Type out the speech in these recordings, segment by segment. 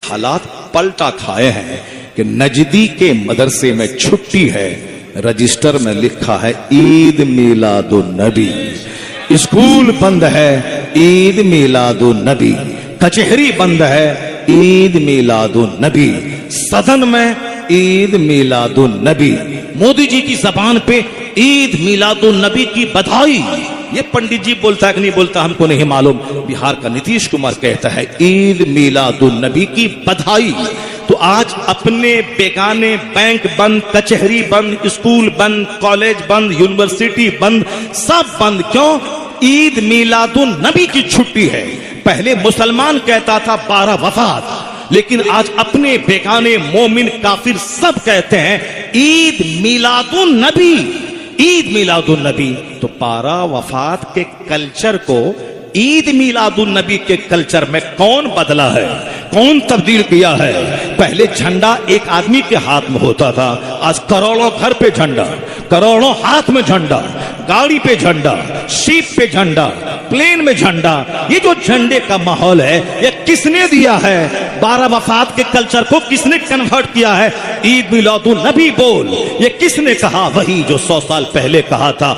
हालात पलटा खाए हैं कि नजदी के मदरसे में छुट्टी है, रजिस्टर में लिखा है ईद मिलादुन नबी। स्कूल बंद है, ईद मिलादुन नबी। कचहरी बंद है, ईद मिलादुन नबी। सदन में ईद मिलादुन नबी। मोदी जी की जबान पे ईद मिलादुन नबी की बधाई। ये पंडित जी बोलता है कि नहीं बोलता हमको नहीं मालूम। बिहार का नीतीश कुमार कहता है ईद मिलादुन नबी की बधाई। तो आज अपने बेगाने बैंक बंद, कचहरी बंद, स्कूल बंद, कॉलेज बंद, यूनिवर्सिटी बंद, सब बंद। क्यों? ईद मिलादुन नबी की छुट्टी है। पहले मुसलमान कहता था 12 वफात, लेकिन आज अपने बेगाने मोमिन काफिर सब कहते हैं ईद मिलादुन नबी, ईद मिलादुन नबी। तो 12 वफात के कल्चर को ईद मिलादुन नबी के कल्चर में कौन बदला है, कौन तब्दील किया है? पहले झंडा एक आदमी के हाथ में होता था, आज करोड़ों घर पे झंडा, करोड़ों हाथ में झंडा, गाड़ी पे झंडा, शिप पे झंडा, प्लेन में झंडा। ये जो झंडे का माहौल है ये किसने दिया है? 12 वफात के कल्चर को किसने कन्वर्ट किया है? ईद मिलादुन नबी बोल। ये किसने कहा? वही जो 100 साल पहले कहा था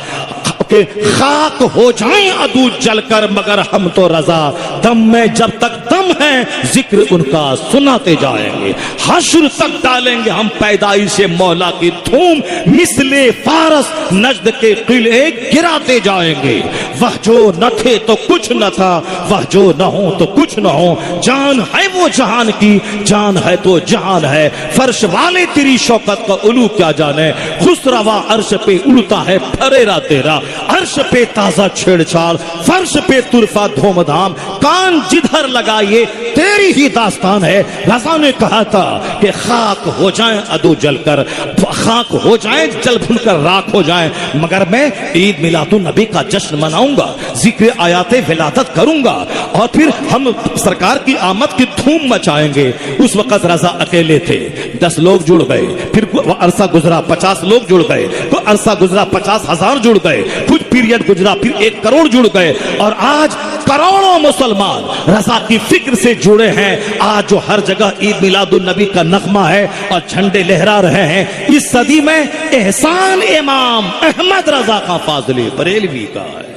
कि खाक हो जाएं अदू जलकर मगर हम तो रजा, दम में जब तक दम है जिक्र उनका सुनाते जाएंगे। हश्र तक डालेंगे हम पैदाइश मौला की धूम, मिसले फारस नजद के किले गिराते जाएंगे। वह जो न थे तो कुछ न था, वह जो न हो तो कुछ न हो। जान है वो जहान की, जान है तो जहान है। फर्श वाले तेरी शौकत का उलू क्या जाने, खुसरवा अर्श पे उड़ता है फरेरा तेरा। अर्श पे ताजा छेड़छाड़, फर्श पे तुरफा धूमधाम, कान जिधर लगाइए तेरी ही दास्तान है। रज़ा ने कहा था कि खाक हो जाए अदू जलकर, खाक हो जाए जल भुनकर राख हो जाए, मगर मैं ईद मिलादुन नबी का जश्न मनाऊंगा, जिक्र आयाते विलादत करूंगा और फिर हम सरकार की आमद की धूम मचाएंगे। उस वक्त रज़ा अकेले थे, 10 लोग जुड़ गए, फिर अरसा गुजरा 50 लोग जुड़ गए, तो अरसा गुजरा 50,000 जुड़ गए, कुछ पीरियड गुजरा फिर 1 करोड़ जुड़ गए और आज करोड़ों मुसलमान रज़ा की फिक्र से जुड़े हैं। आज जो हर जगह ईद मिलादुन नबी का नगमा है और झंडे लहरा रहे हैं। इस सदी में एहसान इमाम अहमद रज़ा खां फाज़ली बरेलवी का है,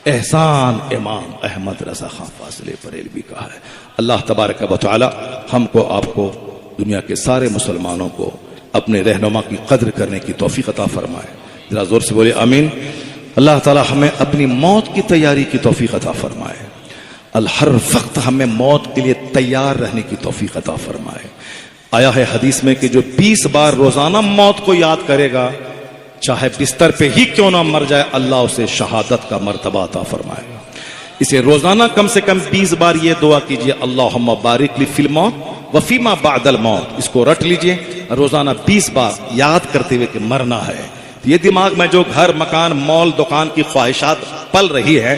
एहसान इमाम अहमद रज़ा खां फाज़ली बरेलवी का है। अल्लाह तबारक व तआला हमको आपको दुनिया के सारे मुसलमानों को अपने रहनुमा की कद्र करने की तौफीक अता फरमाए। जरा जोर से बोले आमीन। अल्लाह ताला हमें अपनी मौत की तैयारी की तौफीक अता फरमाए। हर वक्त हमें मौत के लिए तैयार रहने की तौफीक अता फरमाए। आया है हदीस में कि जो 20 बार रोजाना मौत को याद करेगा, चाहे बिस्तर पे ही क्यों ना मर जाए, अल्लाह उसे शहादत का मर्तबा अता फरमाएगा। इसे रोजाना कम से कम 20 बार ये दुआ कीजिए, अल्लाहुम्मा बारिक ली फिल मौत व फीमा बादल मौत। इसको रट लीजिए, रोजाना 20 बार याद करते हुए कि मरना है। ये दिमाग में जो घर मकान मॉल दुकान की ख्वाहिशात पल रही है,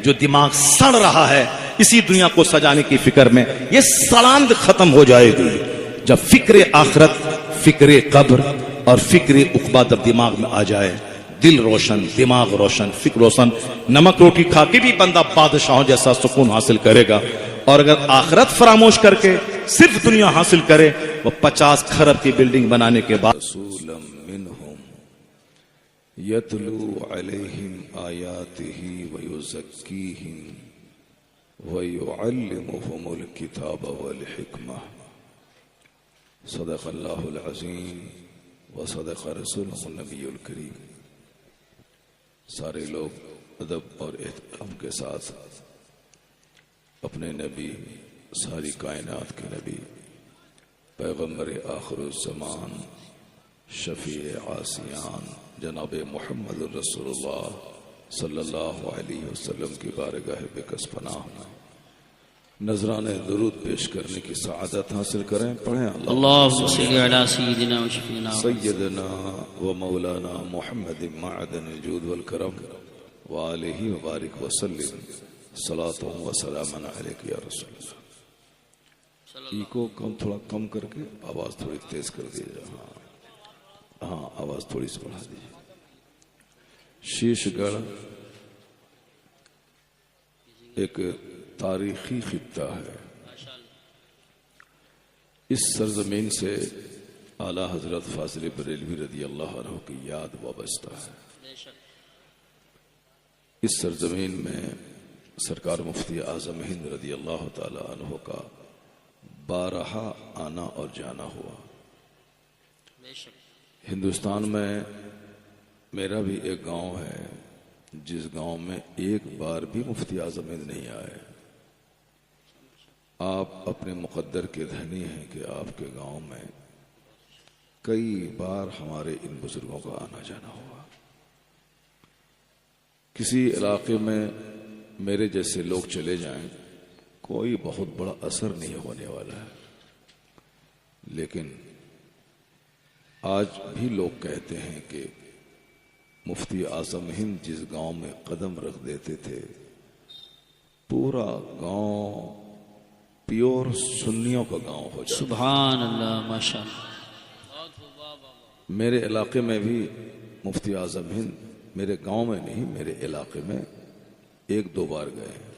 जो दिमाग सड़ रहा है इसी दुनिया को सजाने की फिक्र में, ये सड़ांध खत्म हो जाएगी जब फिक्र आखिरत, फिक्र कब्र और फिक्र उक़बा जब दिमाग में आ जाए। दिल रोशन, दिमाग रोशन, फिक्र रोशन। नमक रोटी खा के भी बंदा बादशाहों जैसा सुकून हासिल करेगा, और अगर आखिरत फरामोश करके सिर्फ दुनिया हासिल करे, वो 50 खरब की बिल्डिंग बनाने के बाद यतलू अलैहिम आयातिही व युज़क्कीहिम व युअल्लिमुहुमुल किताब वल हिकमा। सदक़ल्लाहुल अज़ीम व सदक़ रसूलुहुन नबियुल करीम। सारे लोग अदब और एहतराम के साथ अपने नबी, सारी कायनात के नबी, पैगम्बर आखिरुज़्ज़मान, शफ़ी आसियान जनाब मुहम्मद रसूलुल्लाह सल्लल्लाहु अलैहि वसल्लम की बारगाह बेकस पनाह में नजराने दुरूद पेश करने की सआदत हासिल करें। पढ़ें अल्लाहुम्मा सल्लि अला सय्यिदना व मौलाना मुहम्मद मअदनिल जूद वल करम व आलिहि व बारिक व सल्लिम सलातो व सलामन अलैका या रसूलल्लाह। इको थोड़ा कम करके आवाज थोड़ी तेज कर दीजिए। हाँ, आवाज थोड़ी सी बढ़ा दीजिए। शीशगढ़ एक तारीखी खित्ता है। इस सरजमीन से आला हजरत फाजिल बरेलवी रदी अल्लाह अन्हु की याद वाबस्ता है। इस सरजमीन में सरकार मुफ्ती आजम हिंद रदी अल्लाह ताला अन्हु का बारहा आना और जाना हुआ। हिंदुस्तान में मेरा भी एक गांव है जिस गांव में एक बार भी मुफ्ती आजम हिंद नहीं आए। आप अपने मुकद्दर के धनी हैं कि आपके गांव में कई बार हमारे इन बुजुर्गों का आना जाना हुआ। किसी इलाके में मेरे जैसे लोग चले जाएं, कोई बहुत बड़ा असर नहीं होने वाला है, लेकिन आज भी लोग कहते हैं कि मुफ्ती आजम हिंद जिस गांव में कदम रख देते थे, पूरा गांव प्योर सुन्नियों का गांव हो जाता। सुभान अल्लाह, माशाअल्लाह। मेरे इलाके में भी मुफ्ती आजम हिंद मेरे गांव में नहीं, मेरे इलाके में एक दो बार गए हैं,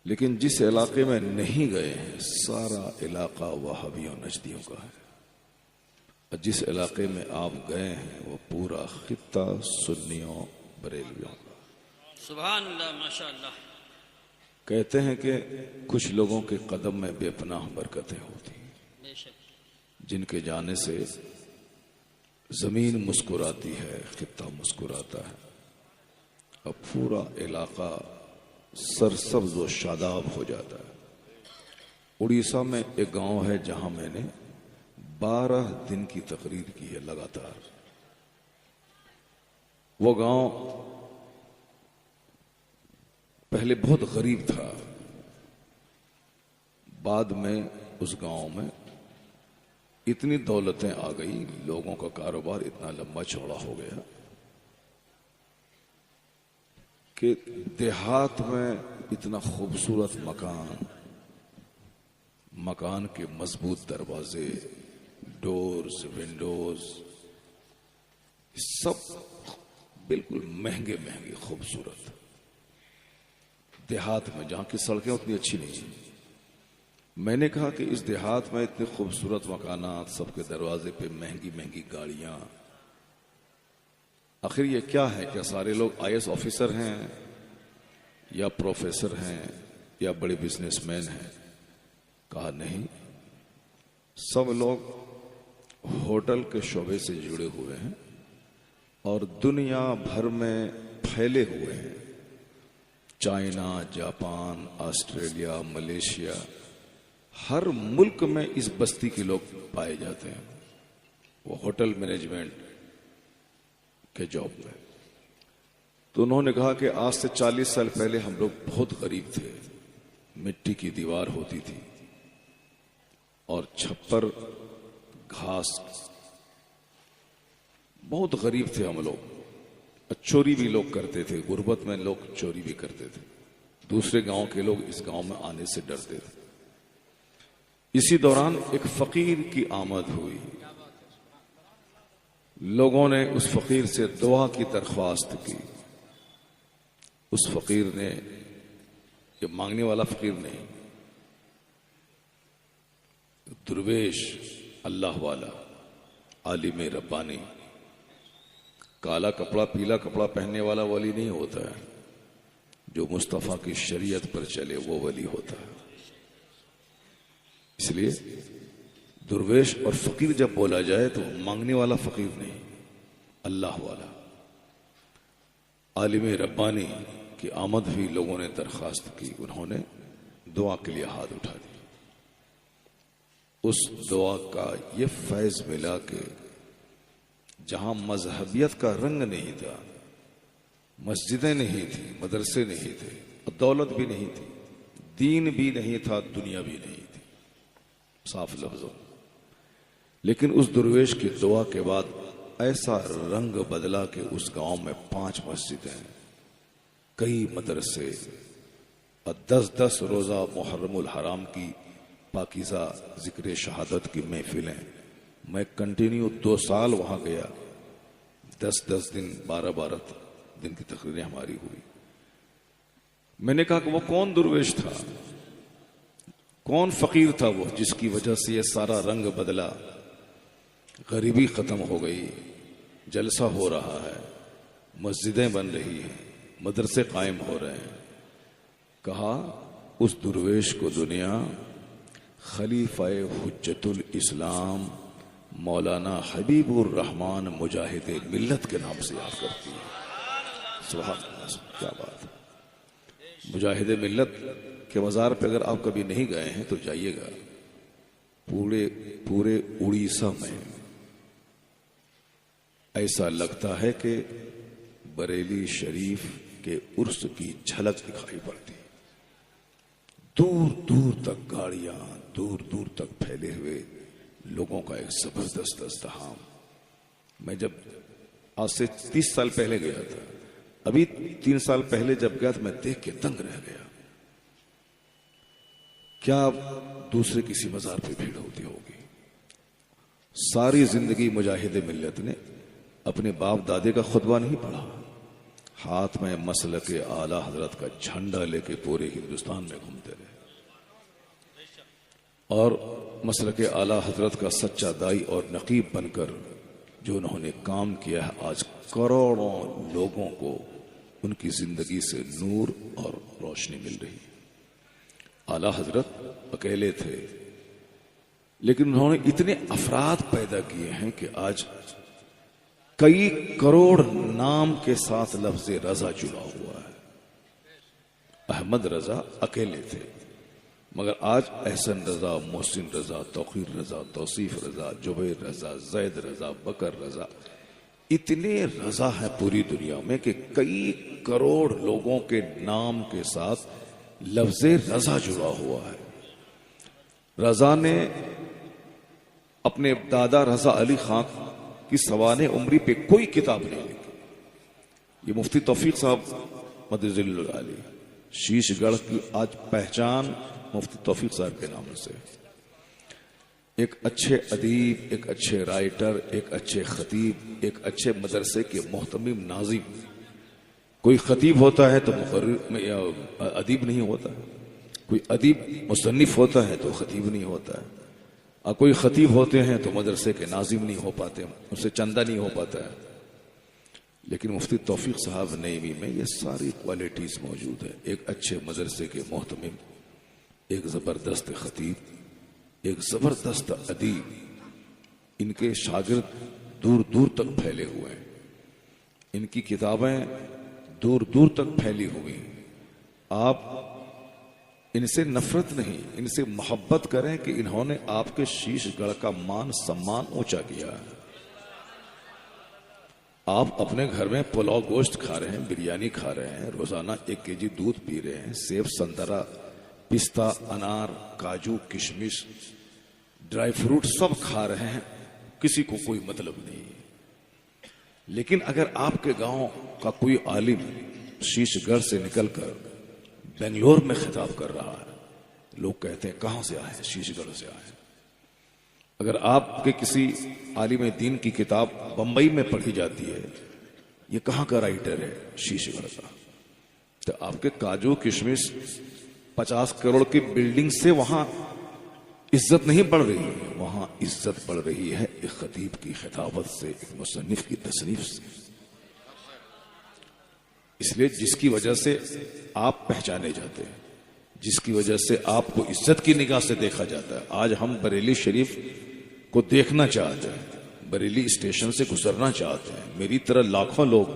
लेकिन जिस इलाके में नहीं गए हैं सारा इलाका वहाबियों नजदियों का है, और जिस इलाके में आप गए हैं वो पूरा खित्ता सुन्नियों बरेलवियों का। सुभान अल्लाह, माशाअल्लाह। कहते हैं कि कुछ लोगों के कदम में बेपनाह बरकतें होती हैं, जिनके जाने से जमीन मुस्कुराती है, खित्ता मुस्कुराता है, अब पूरा इलाका सरसब्ज व शादाब हो जाता है। उड़ीसा में एक गांव है जहां मैंने 12 दिन की तकरीर की है लगातार। वो गांव पहले बहुत गरीब था, बाद में उस गांव में इतनी दौलतें आ गई, लोगों का कारोबार इतना लंबा चौड़ा हो गया कि देहात में इतना खूबसूरत मकान के मजबूत दरवाजे, डोर्स, विंडोज, सब बिल्कुल महंगे महंगे खूबसूरत। देहात में जहां की सड़कें उतनी अच्छी नहीं है, मैंने कहा कि इस देहात में इतने खूबसूरत मकानात, सबके दरवाजे पे महंगी महंगी गाड़ियां, आखिर ये क्या है? क्या सारे लोग आईएएस ऑफिसर हैं या प्रोफेसर हैं या बड़े बिजनेसमैन हैं? कहा नहीं, सब लोग होटल के शोबे से जुड़े हुए हैं और दुनिया भर में फैले हुए हैं। चाइना, जापान, ऑस्ट्रेलिया, मलेशिया, हर मुल्क में इस बस्ती के लोग पाए जाते हैं। वो होटल मैनेजमेंट के जॉब में। तो उन्होंने कहा कि आज से 40 साल पहले हम लोग बहुत गरीब थे, मिट्टी की दीवार होती थी और छप्पर, घास, बहुत गरीब थे हम लोग। चोरी भी लोग करते थे, गुर्बत में लोग चोरी भी करते थे, दूसरे गांव के लोग इस गांव में आने से डरते थे। इसी दौरान एक फकीर की आमद हुई, लोगों ने उस फकीर से दुआ की दरख्वास्त की। उस फकीर ने, ये मांगने वाला फकीर नहीं, दुर्वेश, अल्लाह वाला, आलिम रब्बानी, काला कपड़ा पीला कपड़ा पहनने वाला वली नहीं होता है, जो मुस्तफा की शरीयत पर चले वो वली होता है। इसलिए दुर्वेश और फकीर जब बोला जाए तो मांगने वाला फकीर नहीं, अल्लाह वाला, आलिम रब्बानी की आमद हुई। लोगों ने दरखास्त की, उन्होंने दुआ के लिए हाथ उठा दिया। उस दुआ का ये फैज मिला कि जहां मजहबियत का रंग नहीं था, मस्जिदें नहीं थी, मदरसे नहीं थे, दौलत भी नहीं थी, दीन भी नहीं था, दुनिया भी नहीं थी, साफ लफ्जों, लेकिन उस दुर्वेश की दुआ के बाद ऐसा रंग बदला कि उस गांव में 5 मस्जिदें, कई मदरसे और 10-10 रोजा मुहर्रमुल हराम की पाकीज़ा जिक्र शहादत की महफिलें। मैं कंटिन्यू 2 साल वहां गया, 10-10 दिन, 12-12 दिन की तकरीरें हमारी हुई। मैंने कहा कि वो कौन दुर्वेश था? कौन फकीर था वो जिसकी वजह से ये सारा रंग बदला, गरीबी खत्म हो गई, जलसा हो रहा है, मस्जिदें बन रही हैं, मदरसे कायम हो रहे हैं। कहा उस दुर्वेश को दुनिया खलीफाए हुज्जतुल इस्लाम मौलाना हबीबुर रहमान मुजाहिद मिल्लत के नाम से याद करती है। सुभान अल्लाह, क्या बात है। मुजाहिद मिल्लत के मज़ार पे अगर आप कभी नहीं गए हैं तो जाइएगा। पूरे उड़ीसा में ऐसा लगता है कि बरेली शरीफ के उर्स की झलक दिखाई पड़ती। दूर दूर तक गाड़ियां, दूर दूर तक फैले हुए लोगों का एक जबरदस्त अज़्दहाम। मैं जब आज से 30 साल पहले गया था, अभी 3 साल पहले जब गया तो मैं देख के दंग रह गया। क्या दूसरे किसी मज़ार पे भीड़ होती होगी। सारी जिंदगी मुजाहिद मिल्लत ने अपने बाप दादे का खुतबा नहीं पढ़ा, हाथ में मसलक आला हजरत का झंडा लेके पूरे हिंदुस्तान में घूमते रहे और मसलक आला हजरत का सच्चा दाई और नकीब बनकर जो उन्होंने काम किया है, आज करोड़ों लोगों को उनकी जिंदगी से नूर और रोशनी मिल रही है। आला हजरत अकेले थे, लेकिन उन्होंने इतने अफराद पैदा किए हैं कि आज कई करोड़ नाम के साथ लफ्ज रजा जुड़ा हुआ है। अहमद रजा अकेले थे, मगर आज एहसन रजा, मोहसिन रजा, तौकीर रजा, तौसीफ रजा, जुबैर रजा, जैद रजा, बकर रजा, इतने रजा है पूरी दुनिया में कि कई करोड़ लोगों के नाम के साथ लफ्ज रजा जुड़ा हुआ है। रजा ने अपने दादा रजा अली खान की सवाने उम्री पे कोई किताब नहीं लिखी। ये मुफ्ती तौफीक साहब मदजिल्लुल आली, शीशगढ़ की आज पहचान मुफ्ती तौफीक साहब के नाम से। एक अच्छे अदीब, एक अच्छे राइटर, एक अच्छे खतीब, एक अच्छे मदरसे के मोहतमिम नाजिम। कोई खतीब होता है तो मुकर्रिर अदीब नहीं होता, कोई अदीब मुसन्निफ होता है तो खतीब नहीं होता है, और कोई खतीब होते हैं तो मदरसे के नाजिम नहीं हो पाते, उनसे चंदा नहीं हो पाता है। लेकिन मुफ्ती तौफीक साहब नईमी में ये सारी क्वालिटीज मौजूद है। एक अच्छे मदरसे के मोहतमिम, एक जबरदस्त खतीब, एक जबरदस्त अदीब, इनके शागिर्द दूर दूर तक फैले हुए हैं, इनकी किताबें दूर दूर तक फैली हुई। आप इनसे नफरत नहीं, इनसे मोहब्बत करें कि इन्होंने आपके शीशगढ़ का मान सम्मान ऊंचा किया है। आप अपने घर में पुलाव गोश्त खा रहे हैं, बिरयानी खा रहे हैं, रोजाना 1 केजी दूध पी रहे हैं, सेब, संतरा, पिस्ता, अनार, काजू, किशमिश, ड्राई फ्रूट सब खा रहे हैं, किसी को कोई मतलब नहीं। लेकिन अगर आपके गांव का कोई आलिम शीशगढ़ से निकलकर बेंगलोर में खिताब कर रहा है, लोग कहते हैं कहां से आए, शीशगढ़ से आए। अगर आपके किसी आलिम दीन की किताब बंबई में पढ़ी जाती है, ये कहां का राइटर है, शीशगढ़ का, तो आपके काजू किशमिश 50 करोड़ की बिल्डिंग से वहां इज्जत नहीं बढ़ रही है, वहां इज्जत बढ़ रही है एक खतीब की खिताबत से, एक मुसन्निफ की तसनीफ से। इसलिए जिसकी वजह से आप पहचाने जाते हैं, जिसकी वजह से आपको इज्जत की निगाह से देखा जाता है। आज हम बरेली शरीफ को देखना चाहते हैं, बरेली स्टेशन से गुजरना चाहते हैं। मेरी तरह लाखों लोग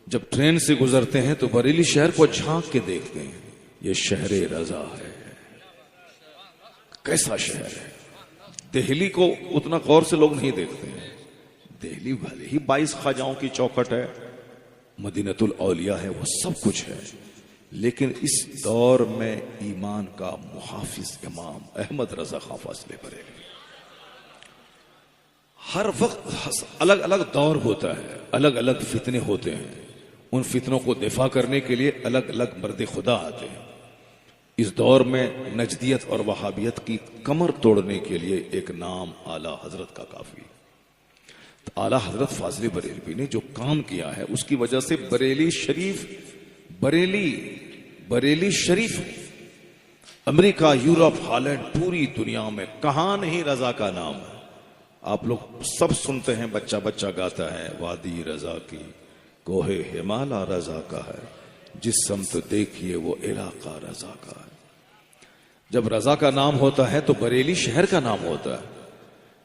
जब ट्रेन से गुजरते हैं तो बरेली शहर को झांक के देखते हैं, ये शहर रजा है, कैसा शहर है। दिल्ली को उतना गौर से लोग नहीं देखते हैं। दिल्ली भले ही 22 ख्वाजाओं की चौखट है, मदीनतुल औलिया है, वो सब कुछ है, लेकिन इस दौर में ईमान का मुहाफिज इमाम अहमद रजा खां फासले बरेली। हर वक्त अलग अलग दौर होता है, अलग अलग फितने होते हैं, उन फितनों को दिफा करने के लिए अलग अलग मर्द खुदा आते हैं। इस दौर में नजदियत और वहाबियत की कमर तोड़ने के लिए एक नाम आला हजरत का काफी। तो आला हजरत फाजले बरेलवी ने जो काम किया है, उसकी वजह से बरेली शरीफ अमेरिका, यूरोप, हॉलैंड, पूरी दुनिया में कहां नहीं रजा का नाम है। आप लोग सब सुनते हैं, बच्चा बच्चा गाता है, वादी रजा की कोहे हिमाला रजा का है, जिस समत देखिए वो इलाका रजा का है। जब रजा का नाम होता है तो बरेली शहर का नाम होता है,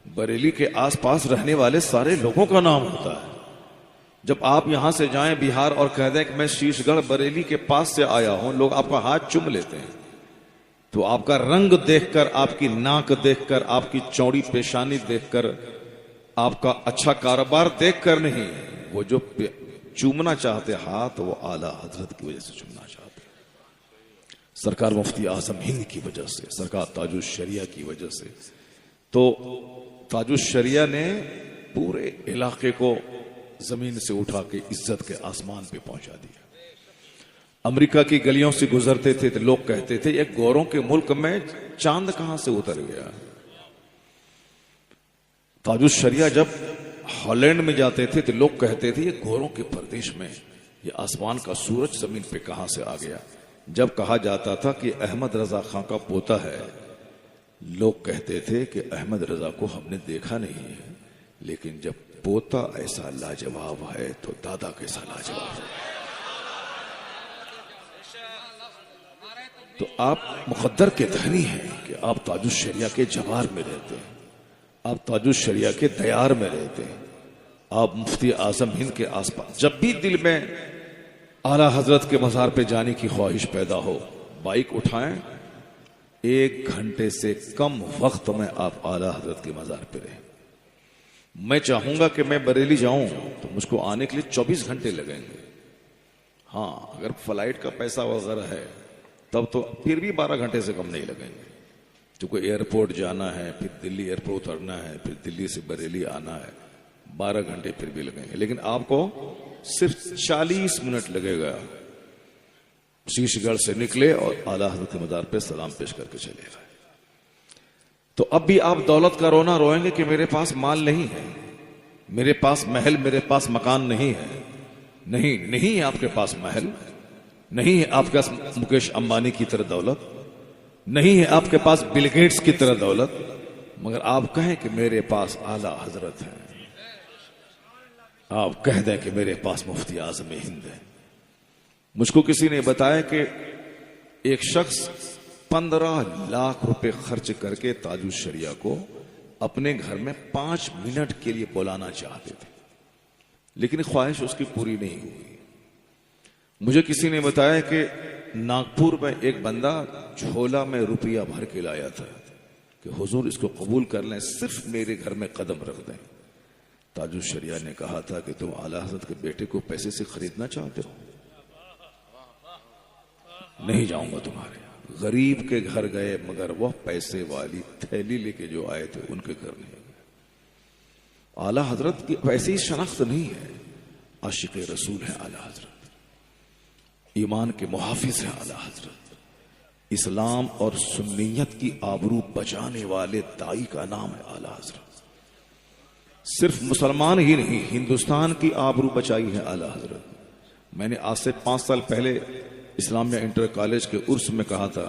बरेली के आसपास रहने वाले सारे लोगों का नाम होता है। जब आप यहां से जाएं बिहार और कह दें कि मैं शीशगढ़ बरेली के पास से आया हूं, लोग आपका हाथ चूम लेते हैं। तो आपका रंग देखकर, आपकी नाक देखकर, आपकी चौड़ी पेशानी देखकर, आपका अच्छा कारोबार देखकर नहीं, वो जो चूमना चाहते हाथ, वो आला हजरत की वजह से चूमना चाहते, सरकार मुफ्ती आजम हिंद की वजह से, सरकार ताजुश शरिया की वजह से। तो ताजुश शरिया ने पूरे इलाके को जमीन से उठा के इज्जत के आसमान पे पहुंचा दिया। अमेरिका की गलियों से गुजरते थे तो लोग कहते थे ये गोरों के मुल्क में चांद कहां से उतर गया। ताजुश शरिया जब हॉलैंड में जाते थे तो लोग कहते थे ये गोरों के प्रदेश में ये आसमान का सूरज जमीन पे कहां से आ गया। जब कहा जाता था कि अहमद रजा खां का पोता है, लोग कहते थे कि अहमद रजा को हमने देखा नहीं है, लेकिन जब पोता ऐसा लाजवाब है तो दादा कैसा लाजवाब है। तो आप मुकद्दर के धनी हैं कि आप ताजुश शरिया के जवार में रहते हैं, आप ताजुश शरिया के दयार में रहते हैं, आप मुफ्ती आजम हिंद के आसपास। जब भी दिल में आला हजरत के मज़ार पे जाने की ख्वाहिश पैदा हो, बाइक उठाएं, 1 घंटे से कम वक्त में आप आला हजरत के मज़ार पे रहें। मैं चाहूंगा कि मैं बरेली जाऊं तो मुझको आने के लिए 24 घंटे लगेंगे। हाँ, अगर फ्लाइट का पैसा वगैरह है तब तो फिर भी 12 घंटे से कम नहीं लगेंगे, क्योंकि एयरपोर्ट जाना है, फिर दिल्ली एयरपोर्ट उतरना है, फिर दिल्ली से बरेली आना है, 12 घंटे फिर भी लगेंगे। लेकिन आपको सिर्फ 40 मिनट लगेगा, शीशगढ़ से निकले और आला हज़रत के मज़ार पे सलाम पेश करके चले गए। तो अब भी आप दौलत का रोना रोएंगे कि मेरे पास माल नहीं है, मेरे पास महल, मेरे पास मकान नहीं है। नहीं, नहीं है आपके पास महल, नहीं है आपके पास मुकेश अंबानी की तरह दौलत, नहीं है आपके पास बिल गेट्स की तरह दौलत, मगर आप कहें कि मेरे पास आला हजरत है, आप कह दें कि मेरे पास मुफ्ती आजम हिंद है। मुझको किसी ने बताया कि एक शख्स 15 लाख रुपए खर्च करके ताजुश शरिया को अपने घर में 5 मिनट के लिए बुलाना चाहते थे, लेकिन ख्वाहिश उसकी पूरी नहीं हुई। मुझे किसी ने बताया कि नागपुर में एक बंदा झोला में रुपया भर के लाया था कि हुजूर इसको कबूल कर लें, सिर्फ मेरे घर में कदम रख दें। ताजुश शरिया ने कहा था कि तुम आला हज़रत के बेटे को पैसे से खरीदना चाहते हो, नहीं जाऊंगा तुम्हारे यहाँ। गरीब के घर गए, मगर वह पैसे वाली थैली लेके जो आए थे उनके घर नहीं गए। आला हज़रत की वैसी शनाख्त नहीं है, आशिक रसूल है आला हज़रत, ईमान के मुहाफिज है आला हज़रत, इस्लाम और सुन्नियत की आबरू बचाने वाले दाई का नाम है आला हज़रत। सिर्फ मुसलमान ही नहीं, हिंदुस्तान की आबरू बचाई है आला हज़रत। मैंने आज से 5 साल पहले इस्लामिया इंटर कॉलेज के उर्स में कहा था,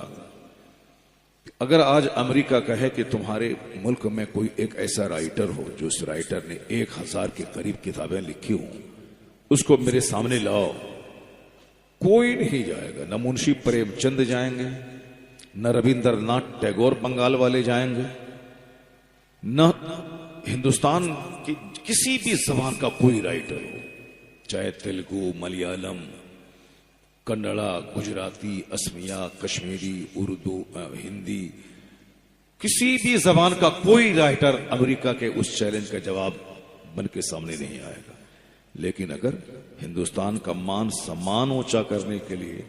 अगर आज अमेरिका कहे कि तुम्हारे मुल्क में कोई एक ऐसा राइटर हो जो उस राइटर ने 1000 के करीब किताबें लिखी हों, उसको मेरे सामने लाओ, कोई नहीं जाएगा। न मुंशी प्रेमचंद जाएंगे, न रविंद्रनाथ टैगोर बंगाल वाले जाएंगे, न हिंदुस्तान की किसी भी जबान का कोई राइटर हो, चाहे तेलुगु, मलयालम, कन्नड़ा, गुजराती, असमिया, कश्मीरी, उर्दू, हिंदी, किसी भी जबान का कोई राइटर अमेरिका के उस चैलेंज का जवाब बन के सामने नहीं आएगा। लेकिन अगर हिंदुस्तान का मान सम्मान ऊंचा करने के लिए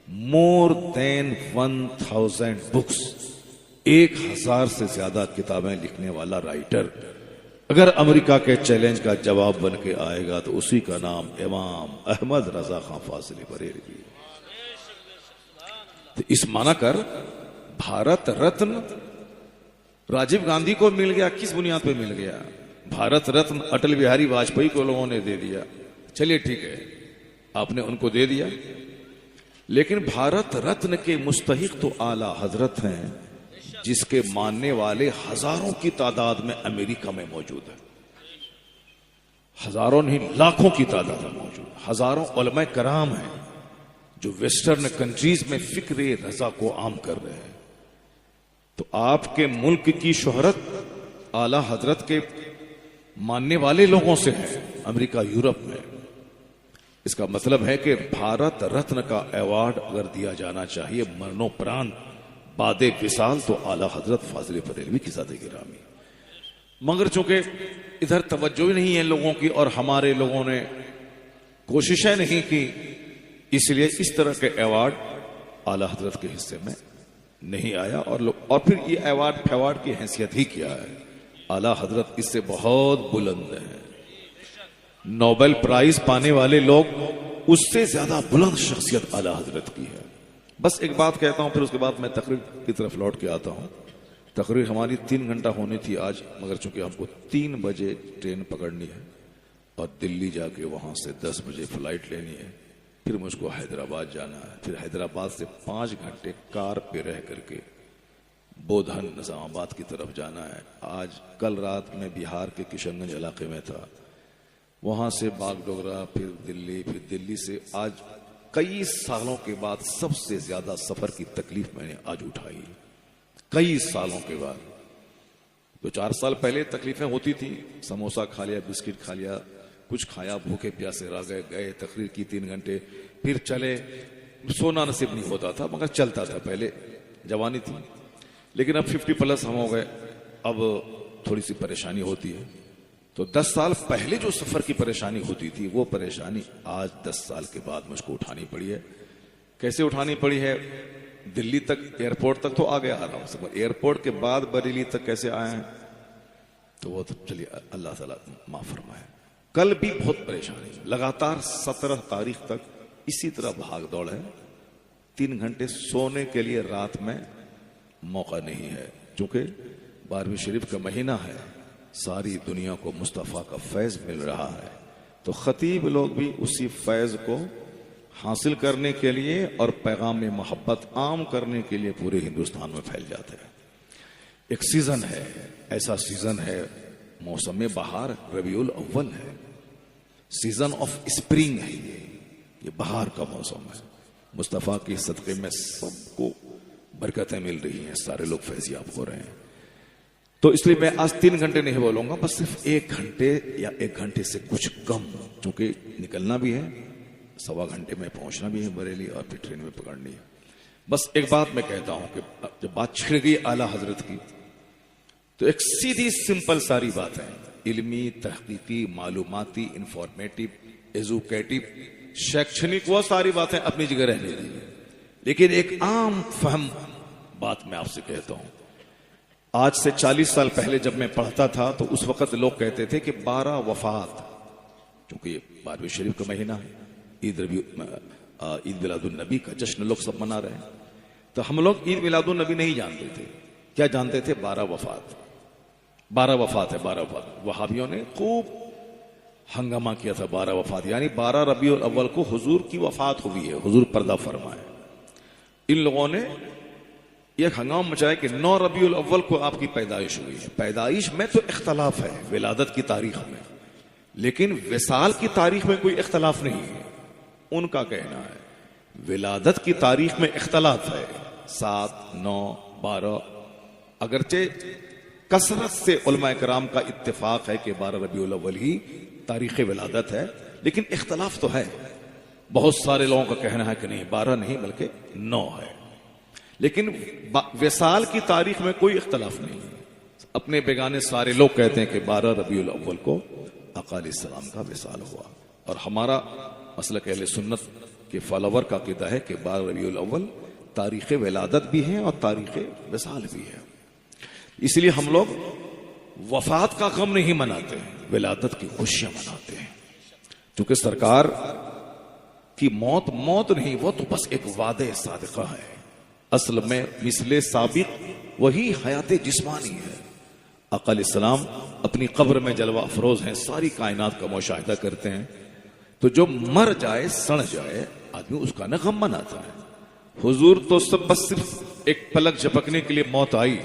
मोर देन 1000 बुक्स, 1000 से ज्यादा किताबें लिखने वाला राइटर अगर अमेरिका के चैलेंज का जवाब बन के आएगा तो उसी का नाम इमाम अहमद रजा खां फाजिली बरेलवी। तो इस माना कर भारत रत्न राजीव गांधी को मिल गया, किस बुनियाद पे मिल गया? भारत रत्न अटल बिहारी वाजपेयी को लोगों ने दे दिया, चलिए ठीक है, आपने उनको दे दिया, लेकिन भारत रत्न के मुस्तहिक तो आला हजरत हैं, जिसके मानने वाले हजारों की तादाद में अमेरिका में मौजूद है। हजारों नहीं, लाखों की तादाद में मौजूद। हजारों उलमा कराम हैं जो वेस्टर्न कंट्रीज में फिक्र रजा को आम कर रहे हैं। तो आपके मुल्क की शोहरत आला हजरत के मानने वाले लोगों से है अमेरिका, यूरोप में। इसका मतलब है कि भारत रत्न का अवार्ड अगर दिया जाना चाहिए मरणोपरांत बादे विसाल, तो आला हजरत फाजिल बरेलवी की ज़ात गिरामी। मगर चूंकि इधर तवज्जो ही नहीं है लोगों की और हमारे लोगों ने कोशिशें नहीं की, इसलिए इस तरह के अवार्ड आला हजरत के हिस्से में नहीं आया। और फिर ये अवार्ड की हैसियत ही क्या है, आला हजरत इससे बहुत बुलंद है। नोबेल प्राइज पाने वाले लोग, उससे ज्यादा बुलंद शख्सियत आला हजरत की है। बस एक बात कहता हूं, फिर उसके बाद मैं तकरीर की तरफ लौट के आता हूं। तकरीर हमारी 3 घंटा होनी थी आज, मगर चूंकि हमको 3 बजे ट्रेन पकड़नी है और दिल्ली जाके वहां से 10 बजे फ्लाइट लेनी है, फिर मुझको हैदराबाद जाना है, फिर हैदराबाद से 5 घंटे कार पे रह करके बोधन निजामाबाद की तरफ जाना है। आज कल रात में बिहार के किशनगंज इलाके में था, वहां से बागडोगरा, फिर दिल्ली से आज कई सालों के बाद सबसे ज्यादा सफर की तकलीफ मैंने आज उठाई। कई सालों के बाद। 2-4 साल पहले तकलीफें होती थी, समोसा खा लिया, बिस्किट खा लिया, कुछ खाया, भूखे प्यासे रह गए, तकरीर की 3 घंटे, फिर चले। सोना नसीब नहीं होता था, मगर चलता था, पहले जवानी थी। लेकिन अब 50+ हम हो गए, अब थोड़ी सी परेशानी होती है। तो 10 साल पहले जो सफर की परेशानी होती थी, वो परेशानी आज 10 साल के बाद मुझको उठानी पड़ी है। कैसे उठानी पड़ी है? दिल्ली तक, एयरपोर्ट तक तो आ गया आराम से, एयरपोर्ट के बाद बरेली तक कैसे आए हैं, तो वो तो चलिए अल्लाह ताला माफ फरमाए। कल भी बहुत परेशानी, लगातार 17 तारीख तक इसी तरह भाग दौड़ है। 3 घंटे सोने के लिए रात में मौका नहीं है, क्योंकि 12वीं शरीफ का महीना है, सारी दुनिया को मुस्तफ़ा का फैज मिल रहा है। तो खतीब लोग भी उसी फैज को हासिल करने के लिए और पैगाम मोहब्बत आम करने के लिए पूरे हिंदुस्तान में फैल जाते हैं। एक सीजन है, ऐसा सीजन है, मौसम बहार, रबीउल अव्वल है, सीजन ऑफ स्प्रिंग है, ये बहार का मौसम है। मुस्तफ़ा के सदक़े में सबको बरकतें मिल रही हैं, सारे लोग फैज़याब हो रहे हैं। तो इसलिए मैं आज 3 घंटे नहीं बोलूंगा, बस सिर्फ 1 घंटे या 1 घंटे से कुछ कम, क्योंकि निकलना भी है, 1.25 घंटे में पहुंचना भी है बरेली, और फिर ट्रेन में पकड़नी है। बस एक बात मैं कहता हूं कि जब बात छिड़ गई आला हजरत की, तो एक सीधी सिंपल सारी बात है, इल्मी, तहकीकी, मालूमाती, इंफॉर्मेटिव, एजुकेटिव, शैक्षणिक, वो सारी बातें अपनी जगह रहने दी। लेकिन एक आम फहम बात मैं आपसे कहता हूं। आज से 40 साल पहले जब मैं पढ़ता था, तो उस वक्त लोग कहते थे कि 12 वफात, क्योंकि 12वीं शरीफ का महीना है, ईद मिलादुन नबी का जश्न लोग सब मना रहे हैं, तो हम लोग ईद मिलादुन नबी नहीं जानते थे। क्या जानते थे? 12 वफात। 12 वफात है, 12 वफात। वहाबियों ने खूब हंगामा किया था, 12 वफात, यानी 12 रबीउल अव्वल को हुजूर की वफात हुई है, हुजूर पर्दा फरमाए। इन लोगों ने यह हंगामा मचाया कि 9 रबीउल अव्वल को आपकी पैदाइश हुई है। पैदाइश में तो इख्तलाफ है, विलादत की तारीख में, लेकिन विसाल की तारीख में कोई इख्तलाफ नहीं है। उनका कहना है विलादत की तारीख में इख्तलाफ है, 7, 9, 12, अगरचे कसरत से उलमा कराम का इत्तेफाक है कि 12 रबीउल अव्वल ही तारीख विलादत है, लेकिन इख्तलाफ तो है। बहुत सारे लोगों का कहना है कि नहीं, 12 नहीं बल्कि 9 है, लेकिन विसाल की तारीख में कोई इख्तलाफ नहीं है। अपने बेगाने सारे लोग कहते हैं कि 12 रबीउल अव्वल को आका अलैहिस्सलाम का विसाल हुआ, और हमारा मसलक अहले सुन्नत के फॉलोवर का क़ीदा है कि 12 रबीउल अव्वल तारीख़ विलादत भी है और तारीख़ विसाल भी है। इसलिए हम लोग वफात का गम नहीं मनाते हैं, विलादत की खुशियां मनाते हैं, क्योंकि सरकार की मौत नहीं, वो तो बस एक वादे सादिका है। असल में मिसले साबिक वही हयात जिस्मानी है। आका अलैहिस्सलाम अपनी कब्र में जलवा अफरोज हैं, सारी कायनात का मुशाहिदा करते हैं। तो जो मर जाए, सड़ जाए, आदमी उसका न गम मनाता है। हुजूर तो सब बस सिर्फ एक पलक झपकने के लिए मौत आई,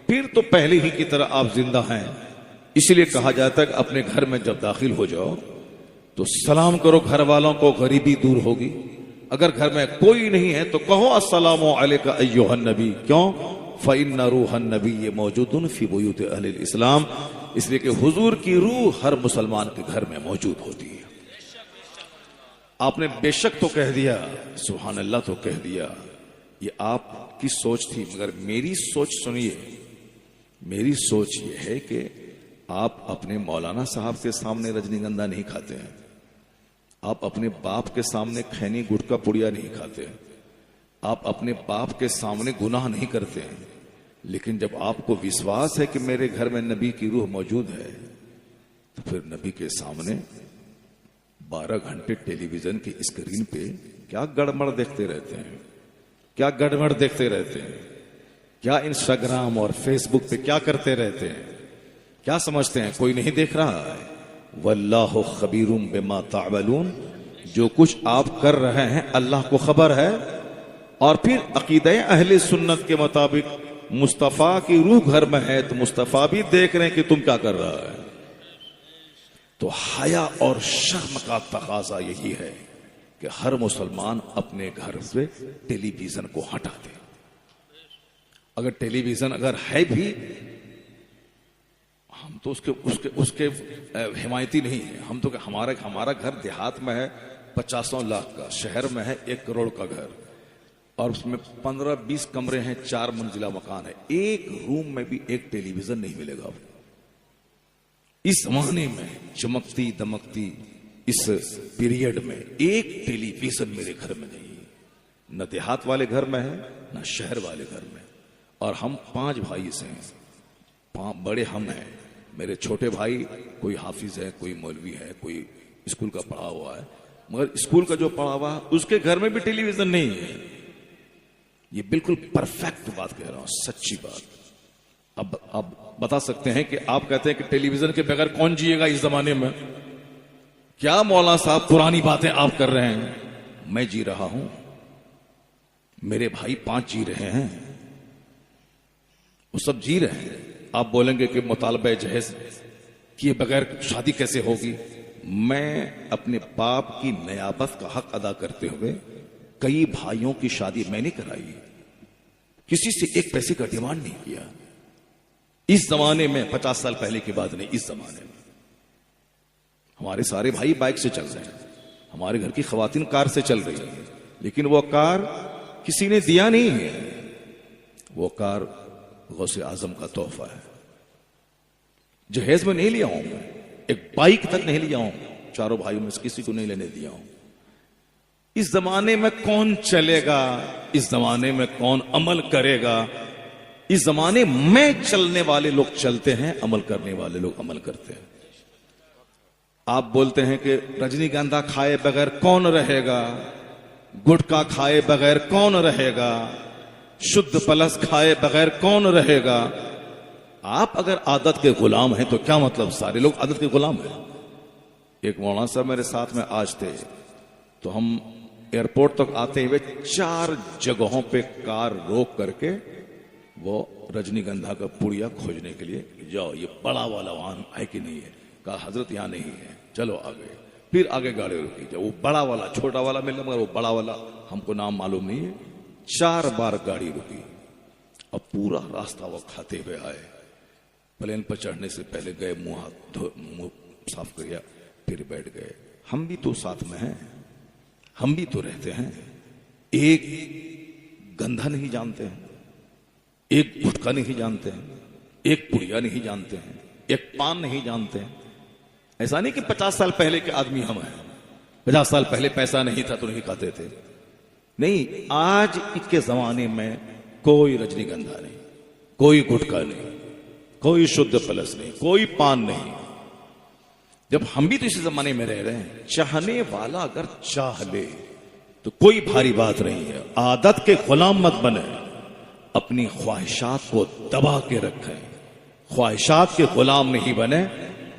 फिर तो पहले ही की तरह आप जिंदा हैं। इसलिए कहा जाता है कि अपने घर में जब दाखिल हो जाओ तो सलाम करो घर वालों को, गरीबी दूर होगी। अगर घर में कोई नहीं है तो कहो अस्सलामु अलैका अय्युहन नबी। क्यों? फ़इन्ना रूहन नबी ये मौजूदुन फी बुयूत अहलिल इस्लाम, इसलिए कि हुजूर की रूह हर मुसलमान के घर में मौजूद होती है। आपने बेशक तो कह दिया, सुभान अल्लाह तो कह दिया, ये आपकी सोच थी, मगर मेरी सोच सुनिए। मेरी सोच ये है कि आप अपने मौलाना साहब के सामने रजनीगंधा नहीं खाते हैं, आप अपने बाप के सामने खैनी गुटका पुड़िया नहीं खाते हैं, आप अपने बाप के सामने गुनाह नहीं करते हैं, लेकिन जब आपको विश्वास है कि मेरे घर में नबी की रूह मौजूद है तो फिर नबी के सामने 12 घंटे टेलीविजन की स्क्रीन पे क्या गड़बड़ देखते रहते हैं, क्या गड़बड़ देखते रहते हैं, क्या इंस्टाग्राम और फेसबुक पे क्या करते रहते हैं, क्या समझते हैं कोई नहीं देख रहा है? वल्लाहु खबीरुम बिमा तामलून, जो कुछ आप कर रहे हैं अल्लाह को खबर है। और फिर अकीदा अहले सुन्नत के मुताबिक मुस्तफा की रूह घर में है तो मुस्तफा भी देख रहे हैं कि तुम क्या कर रहा है। तो हया और शर्म का तकाजा यही है कि हर मुसलमान अपने घर से टेलीविजन को हटा दे। अगर टेलीविजन अगर है भी, हम तो उसके हिमायती नहीं है। हम तो हमारा घर देहात में है 50 लाख का, शहर में है 1 करोड़ का घर, और उसमें 15-20 कमरे हैं, 4 मंजिला मकान है। एक रूम में भी एक टेलीविजन नहीं मिलेगा आपको। इस जमाने में चमकती दमकती इस पीरियड में एक टेलीविजन मेरे घर में नहीं, न देहात वाले घर में है न शहर वाले घर में। और हम 5 भाई से हैं, 5 बड़े हम हैं, मेरे छोटे भाई कोई हाफिज है, कोई मौलवी है, कोई स्कूल का पढ़ा हुआ है, मगर स्कूल का जो पढ़ा हुआ है उसके घर में भी टेलीविजन नहीं है। ये बिल्कुल परफेक्ट बात कह रहा हूं, सच्ची बात। अब बता सकते हैं कि आप कहते हैं कि टेलीविजन के बगैर कौन जिएगा इस जमाने में? क्या मौलाना साहब पुरानी बातें आप कर रहे हैं? मैं जी रहा हूं, मेरे भाई 5 जी रहे हैं, वो सब जी रहे हैं। आप बोलेंगे कि मुतालबा जहेज किए बगैर शादी कैसे होगी? मैं अपने बाप की नियाबत का हक अदा करते हुए कई भाइयों की शादी मैंने कराई, किसी से 1 पैसे का डिमांड नहीं किया। इस जमाने में 50 साल पहले की बात नहीं, इस जमाने में हमारे सारे भाई बाइक से चल रहे हैं, हमारे घर की खवातीन कार से चल रही है, लेकिन वो कार किसी ने दिया नहीं है, वो कार गौसे आजम का तोहफा है। जहेज में नहीं लिया हूं मैं, एक बाइक तक नहीं लिया हूं, चारों भाइयों में से किसी को नहीं लेने दिया हूं। इस जमाने में कौन चलेगा? इस जमाने में कौन अमल करेगा? इस जमाने में चलने वाले लोग चलते हैं, अमल करने वाले लोग अमल करते हैं। आप बोलते हैं कि रजनीगंधा खाए बगैर कौन रहेगा, गुटखा खाए बगैर कौन रहेगा, शुद्ध पलस खाए बगैर कौन रहेगा? आप अगर आदत के गुलाम हैं तो क्या मतलब सारे लोग आदत के गुलाम हैं? एक मौलाना साहब मेरे साथ में आज थे, तो हम एयरपोर्ट तक आते हुए 4 जगहों पे कार रोक करके वो रजनीगंधा का पुड़िया खोजने के लिए, जाओ ये बड़ा वाला वाहन है कि नहीं है? कहा हजरत यहां नहीं है, चलो आगे। फिर आगे गाड़ी रुकी, जब वो बड़ा वाला, छोटा वाला मिला मगर वो बड़ा वाला हमको नाम मालूम नहीं है। 4 बार गाड़ी रुकी, अब पूरा रास्ता वो खाते हुए आए। प्लेन पर चढ़ने से पहले गए, मुंह साफ किया, फिर बैठ गए। हम भी तो साथ में हैं, हम भी तो रहते हैं। एक गंधा नहीं जानते हैं, एक गुटखा नहीं जानते हैं, एक पुड़िया नहीं जानते हैं, एक पान नहीं जानते हैं। ऐसा नहीं कि 50 साल पहले के आदमी हम हैं, 50 साल पहले पैसा नहीं था तो नहीं खाते थे। नहीं, आज के जमाने में कोई रजनीगंधा नहीं, कोई गुटखा नहीं, कोई शुद्ध पलस नहीं, कोई पान नहीं। जब हम भी तो इसी जमाने में रह रहे हैं, चाहने वाला अगर चाह ले तो कोई भारी बात नहीं है। आदत के गुलाम मत बने, अपनी ख्वाहिशात को दबा के रखें, ख्वाहिशात के गुलाम नहीं बने।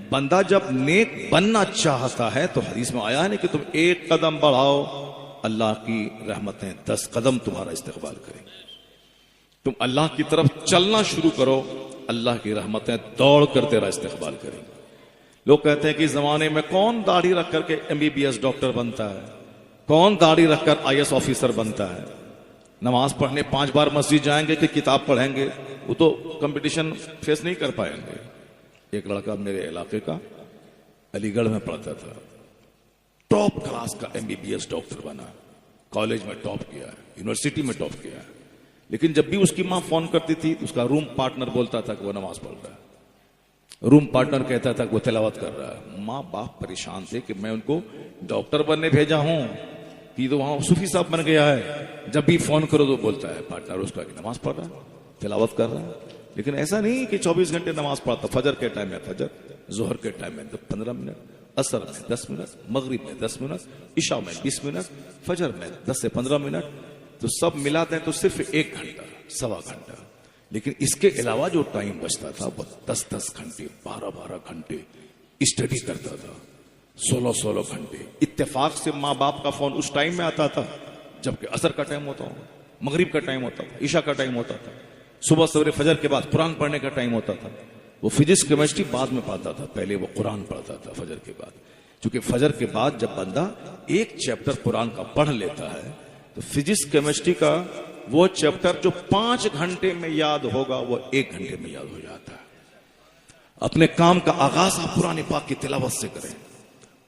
बंदा जब नेक बनना चाहता है तो हदीस में आया है ना कि तुम 1 कदम बढ़ाओ अल्लाह की रहमतें 10 कदम तुम्हारा इस्तेकबाल करेंगे। तुम अल्लाह की तरफ चलना शुरू करो, अल्लाह की रहमतें दौड़ कर तेरा इस्तेकबाल करेंगे। लोग कहते हैं कि इस जमाने में कौन दाढ़ी रख करके MBBS डॉक्टर बनता है, कौन दाढ़ी रखकर IAS ऑफिसर बनता है। नमाज पढ़ने 5 बार मस्जिद जाएंगे कि किताब पढ़ेंगे, वो तो कंपटीशन फेस नहीं कर पाएंगे। एक लड़का मेरे इलाके का अलीगढ़ में पढ़ता था, टॉप क्लास का MBBS डॉक्टर बना, कॉलेज में टॉप किया है, यूनिवर्सिटी में टॉप किया है। लेकिन जब भी उसकी मां फोन करती थी, उसका रूम पार्टनर बोलता था कि वो नमाज पढ़ रहा है, रूम पार्टनर कहता था कि वो तिलावत कर रहा है। माँ बाप परेशान थे कि मैं उनको डॉक्टर बनने भेजा हूं कि तो वहां सूफी साहब बन गया है। जब भी फोन करो तो बोलता है पार्टनर उसका कि नमाज पढ़ रहा है, तिलावत कर रहा है। लेकिन ऐसा नहीं कि 24 घंटे नमाज पढ़ता। फजर के टाइम में फजर, जोहर के टाइम में 15 मिनट, असर में 10 मिनट, मगरिब में 10 मिनट, इशा में 20 मिनट, फजर में 10 से 15 मिनट, तो सब मिलाते हैं तो सिर्फ 1 घंटा, सवा घंटा। लेकिन इसके अलावा जो टाइम बचता था वो 10-10 घंटे, 12-12 घंटे स्टडी करता था, 16-16 घंटे। इत्तेफाक से माँ बाप का फोन उस टाइम में आता था जबकि असर का टाइम होता हो, मगरिब का टाइम होता था, ईशा का टाइम होता था, सुबह सवेरे फजर के बाद कुरान पढ़ने का टाइम होता था। वो फिजिक्स केमिस्ट्री बाद में पढ़ता था, पहले वो कुरान पढ़ता था फजर के बाद। क्योंकि फजर के बाद जब बंदा एक चैप्टर कुरान का पढ़ लेता है तो फिजिक्स केमिस्ट्री का वो चैप्टर जो 5 घंटे में याद होगा वो 1 घंटे में याद हो जाता है। अपने काम का आगाज आप कुरान पाक की तिलावत से करें,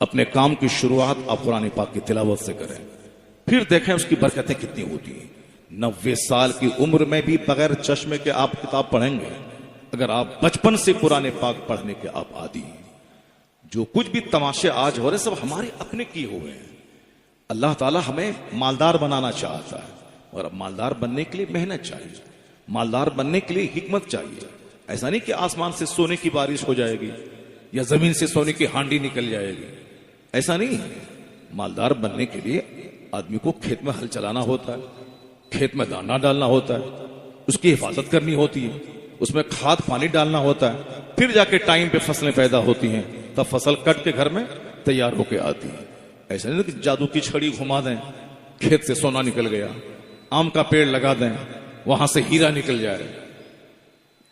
अपने काम की शुरुआत आप कुरान पाक की तिलावत से करें, फिर देखें उसकी बरकतें कितनी होती हैं। 90 साल की उम्र में भी बगैर चश्मे के आप किताब पढ़ेंगे अगर आप बचपन से कुरान पाक पढ़ने के आप आदी हैं। जो कुछ भी तमाशे आज हो रहे सब हमारे अपने किए हुए हैं। अल्लाह ताला हमें मालदार बनाना चाहता है और अब मालदार बनने के लिए मेहनत चाहिए, मालदार बनने के लिए हिकमत चाहिए। ऐसा नहीं कि आसमान से सोने की बारिश हो जाएगी या जमीन से सोने की हांडी निकल जाएगी, ऐसा नहीं है। मालदार बनने के लिए आदमी को खेत में हल चलाना होता है, खेत में दाना डालना होता है, उसकी हिफाजत करनी होती है, उसमें खाद पानी डालना होता है, फिर जाके टाइम पे फसलें पैदा होती हैं, तब फसल कट के घर में तैयार होके आती है। ऐसा नहीं कि जादू की छड़ी घुमा दें खेत से सोना निकल गया, आम का पेड़ लगा दें वहां से हीरा निकल जाए,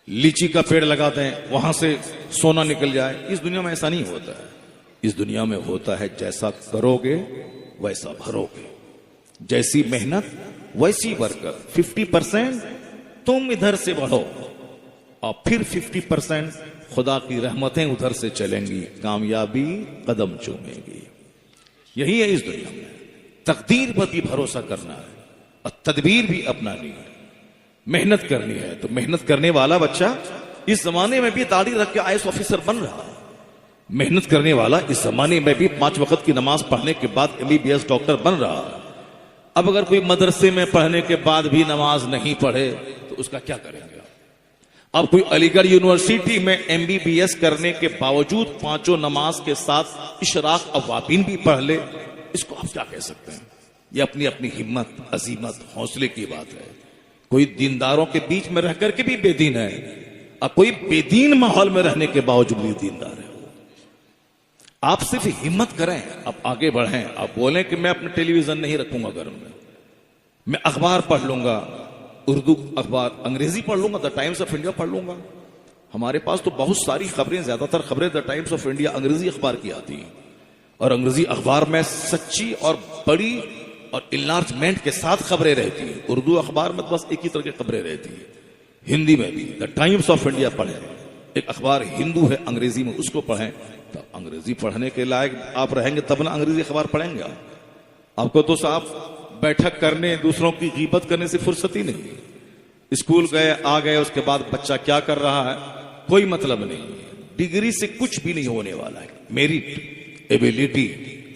लीची का पेड़ लगा दें वहां से सोना निकल जाए। इस दुनिया में ऐसा नहीं होता है। इस दुनिया में होता है जैसा करोगे वैसा भरोगे, जैसी मेहनत वैसी बरकत। 50% तुम इधर से बढ़ो और फिर 50% खुदा की रहमतें उधर से चलेंगी, कामयाबी कदम चूमेगी। यही है इस दुनिया में। तकदीर पर भी भरोसा करना है और तदबीर भी अपनानी है, मेहनत करनी है। तो मेहनत करने वाला बच्चा इस जमाने में भी दाढ़ी रख के IAS ऑफिसर बन रहा है। मेहनत करने वाला इस जमाने में भी 5 वक्त की नमाज पढ़ने के बाद MBBS डॉक्टर बन रहा है। अब अगर कोई मदरसे में पढ़ने के बाद भी नमाज नहीं पढ़े तो उसका क्या करेंगे? अब कोई अलीगढ़ यूनिवर्सिटी में MBBS करने के बावजूद 5 नमाज के साथ इशराक अवाबीन भी पढ़ ले, इसको आप क्या कह सकते हैं? ये अपनी अपनी हिम्मत, अजीमत, हौसले की बात है। कोई दीनदारों के बीच में रहकर के भी बेदीन है और कोई बेदीन माहौल में रहने के बावजूद भी दीनदार है। आप सिर्फ हिम्मत करें, आप आगे बढ़ें। आप बोलें कि मैं अपना टेलीविजन नहीं रखूंगा घर में, मैं अखबार पढ़ लूंगा, उर्दू अखबार, अंग्रेजी पढ़ लूंगा, द टाइम्स ऑफ इंडिया पढ़ लूंगा। हमारे पास तो बहुत सारी खबरें, ज्यादातर खबरें द टाइम्स ऑफ इंडिया अंग्रेजी अखबार की आती हैं और अंग्रेजी अखबार में सच्ची और बड़ी और इनलार्जमेंट के साथ खबरें रहती हैं। उर्दू अखबार में बस एक ही तरह की खबरें रहती है। हिंदी में भी द टाइम्स ऑफ इंडिया पढ़ें, एक अखबार हिंदू है अंग्रेजी में, उसको पढ़ें। तो अंग्रेजी पढ़ने के लायक आप रहेंगे तब ना अंग्रेजी अखबार पढ़ेंगे। आपको तो साहब बैठक करने, दूसरों की गीबत करने से फुर्सत ही नहीं। स्कूल गए, आ गए, उसके बाद बच्चा क्या कर रहा है कोई मतलब नहीं। डिग्री से कुछ भी नहीं होने वाला है। मेरिट, एबिलिटी,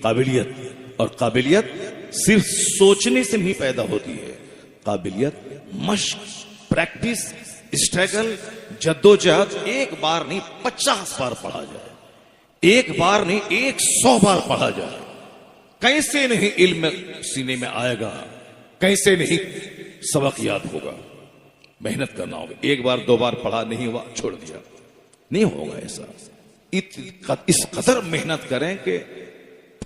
काबिलियत, और काबिलियत सिर्फ सोचने से नहीं पैदा होती है। काबिलियत मश्क, प्रैक्टिस, स्ट्रगल, जद्दोजहद, एक बार नहीं 50 बार पढ़ा जाए, एक बार नहीं 100 बार पढ़ा जाए, कैसे नहीं इल्म सीने में आएगा, कैसे नहीं सबक याद होगा। मेहनत करना होगा। एक बार 2 बार पढ़ा, नहीं हुआ, छोड़ दिया, नहीं होगा ऐसा। इस कदर मेहनत करें कि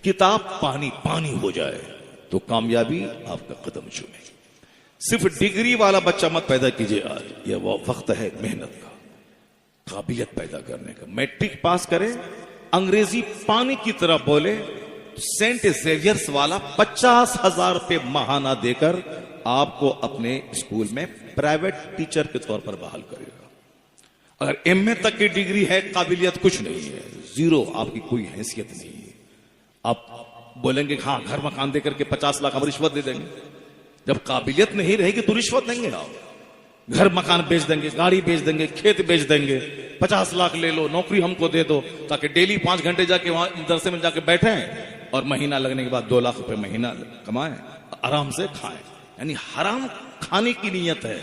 किताब पानी पानी हो जाए, तो कामयाबी आपका कदम चूमे। सिर्फ डिग्री वाला बच्चा मत पैदा कीजिए आज, यह वो वक्त है मेहनत का, काबिलियत पैदा करने का। मैट्रिक पास करे, अंग्रेजी पानी की तरह बोले, सेंट जेवियर्स वाला 50,000 रुपये माहाना देकर आपको अपने स्कूल में प्राइवेट टीचर के तौर पर बहाल करेगा। अगर एमए तक की डिग्री है, काबिलियत कुछ नहीं है, जीरो, आपकी कोई हैसियत नहीं है। आप बोलेंगे हाँ घर मकान देकर के 50 लाख हम रिश्वत दे देंगे, जब काबिलियत नहीं रहेगी तो रिश्वत देंगे आप। घर मकान बेच देंगे, गाड़ी बेच देंगे, खेत बेच देंगे, 50 लाख ले लो, नौकरी हमको दे दो, ताकि डेली 5 घंटे जाके वहां मदरसे में जाके बैठे और महीना लगने के बाद 2 लाख रुपए महीना कमाएं, आराम से खाएं। यानी हराम खाने की नीयत है,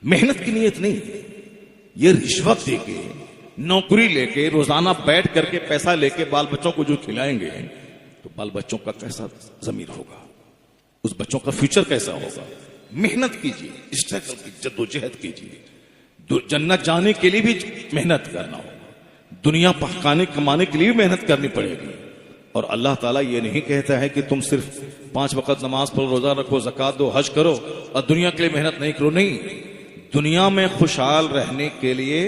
मेहनत की नीयत नहीं। ये रिश्वत देके, नौकरी लेके, रोजाना बैठ करके पैसा लेके बाल बच्चों को जो खिलाएंगे, तो बाल बच्चों का कैसा जमीर होगा, उस बच्चों का फ्यूचर कैसा होगा। मेहनत कीजिए, स्ट्रगल की जद्दोजहद कीजिए। जन्नत जाने के लिए भी मेहनत करना होगा, दुनिया पकाने कमाने के लिए भी मेहनत करनी पड़ेगी। और अल्लाह ताला ये नहीं कहता है कि तुम सिर्फ 5 वक्त नमाज पढ़ो, रोजा रखो, ज़कात दो, हज करो और दुनिया के लिए मेहनत नहीं करो। नहीं, दुनिया में खुशहाल रहने के लिए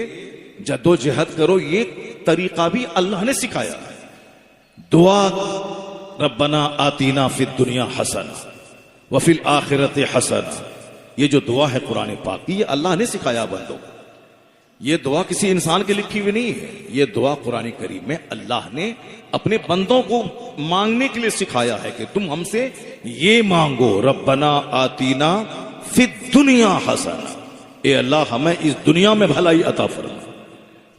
जद्दोजहद करो। ये तरीका भी अल्लाह ने सिखाया है। दुआ रब्बना आतीना फिद दुनिया हसना व फिल आखिरत हसना, ये जो दुआ है कुरान पाक की, ये अल्लाह ने सिखाया बंदों को। ये दुआ किसी इंसान की लिखी हुई नहीं है, ये दुआ कुरान करीम में अल्लाह ने अपने बंदों को मांगने के लिए सिखाया है कि तुम हमसे ये मांगो, रब्बना आतीना फिद दुनिया हसना, ए अल्लाह हमें इस दुनिया में भलाई अता फरमा,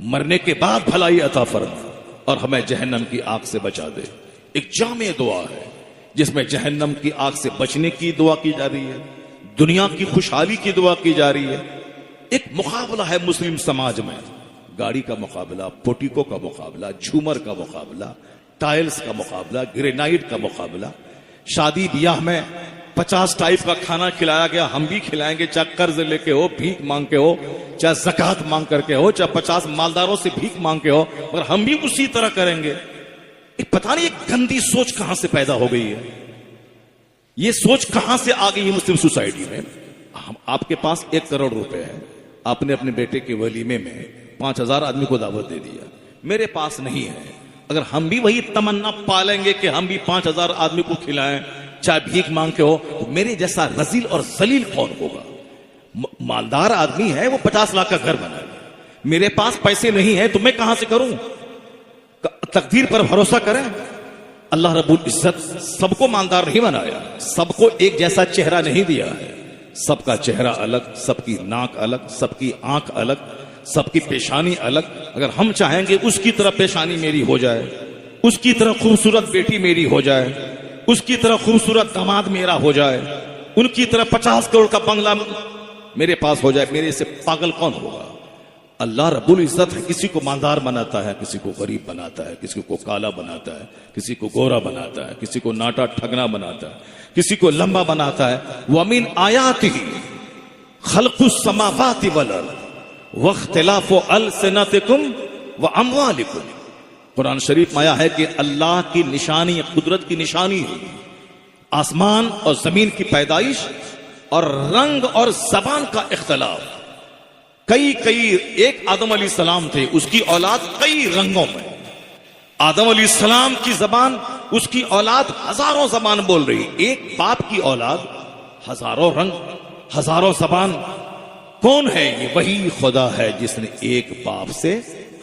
मरने के बाद भलाई अता फरमा, और हमें जहन्नम की आग से बचा दे। एक जामे दुआ है जिसमें जहन्नम की आग से बचने की दुआ की जा रही है, दुनिया की खुशहाली की दुआ की जा रही है। एक मुकाबला है मुस्लिम समाज में, गाड़ी का मुकाबला, पोटिको का मुकाबला, झूमर का मुकाबला, टाइल्स का मुकाबला, ग्रेनाइट का मुकाबला। शादी ब्याह में 50 टाइप का खाना खिलाया गया, हम भी खिलाएंगे, चाहे कर्ज लेके हो, भीख मांग के हो, चाहे ज़कात मांग करके हो, चाहे 50 मालदारों से भीख मांग के हो, मगर हम भी उसी तरह करेंगे। एक पता नहीं एक गंदी सोच कहां से पैदा हो गई है, ये सोच कहां से आ गई है मुस्लिम सोसाइटी में। हम आपके पास 1 करोड़ रुपए है, आपने अपने बेटे के वलीमे में 5,000 आदमी को दावत दे दिया, मेरे पास नहीं है। अगर हम भी वही तमन्ना पालेंगे कि हम भी 5,000 आदमी को खिलाएं, चाहे भीख मांग के हो, तो मेरे जैसा रजील और जलील कौन होगा। मालदार आदमी है, वो 50 लाख का घर बनाए, मेरे पास पैसे नहीं है तो मैं कहां से करूं। तकदीर पर भरोसा करें। अल्लाह रब्बुल इज्जत सबको मालदार नहीं बनाया, सबको एक जैसा चेहरा नहीं दिया है, सबका चेहरा अलग, सबकी नाक अलग, सबकी आंख अलग, सबकी पेशानी अलग। अगर हम चाहेंगे उसकी तरह पेशानी मेरी हो जाए, उसकी तरह खूबसूरत बेटी मेरी हो जाए, उसकी तरह खूबसूरत दामाद मेरा हो जाए, उनकी तरह 50 करोड़ का बंगला मेरे पास हो जाए, मेरे से पागल कौन होगा। अल्लाह रब्बुल इज्जत है, किसी को मालदार बनाता है, किसी को गरीब बनाता है, किसी को काला बनाता है, किसी को गोरा बनाता है, किसी को नाटा ठगना बनाता है, किसी को लंबा बनाता है। वमिन आयातिही खल्कुस समावाति वल अर्द वख्तिलाफु अलसिनतिकुम व अमवालिकुम। कुरान शरीफ में आया है कि अल्लाह की निशानी, कुदरत की निशानी है आसमान और जमीन की पैदाइश और रंग और जबान का इख्तलाफ। कई एक आदम अलैहिस्सलाम थे, उसकी औलाद कई रंगों में, आदम अलैहिस्सलाम की जबान, उसकी औलाद हजारों जबान बोल रही। एक बाप की औलाद हजारों रंग, हजारों जबान। कौन है ये? वही खुदा है जिसने एक बाप से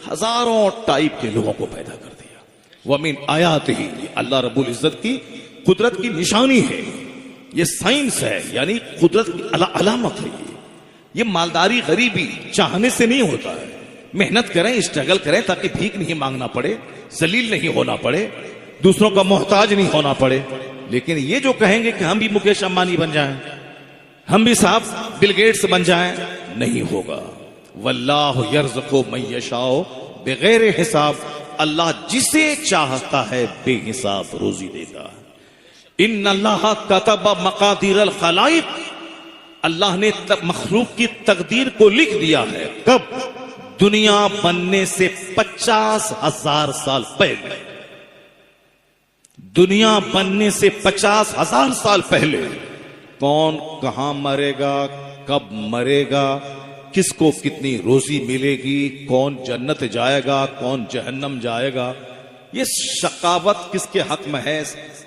हजारों टाइप के लोगों को पैदा कर दिया। वमिन आयातिही, अल्लाह रब्बुल इज्जत की कुदरत की निशानी है, ये साइंस है, यानी कुदरत की अलामत है। ये मालदारी गरीबी चाहने से नहीं होता है। मेहनत करें, स्ट्रगल करें, ताकि भीख नहीं मांगना पड़े, जलील नहीं होना पड़े, दूसरों का मोहताज नहीं होना पड़े। लेकिन ये जो कहेंगे कि हम भी मुकेश अंबानी बन जाएं, हम भी साहब बिल गेट्स बन जाएं, नहीं होगा। वल्लाहु यर्ज़ुक़ु मन यशाअ बिगैर हिसाब, अल्लाह जिसे चाहता है बेहिसाब रोजी देता है। इन्नल्लाह कतब मकादिरल खलाइक, अल्लाह ने मखलूक की तकदीर को लिख दिया है। कब? दुनिया बनने से 50,000 साल पहले। दुनिया बनने से 50,000 साल पहले कौन कहां मरेगा, कब मरेगा, किसको कितनी रोजी मिलेगी, कौन जन्नत जाएगा, कौन जहन्नम जाएगा, ये शकावत किसके हक में है,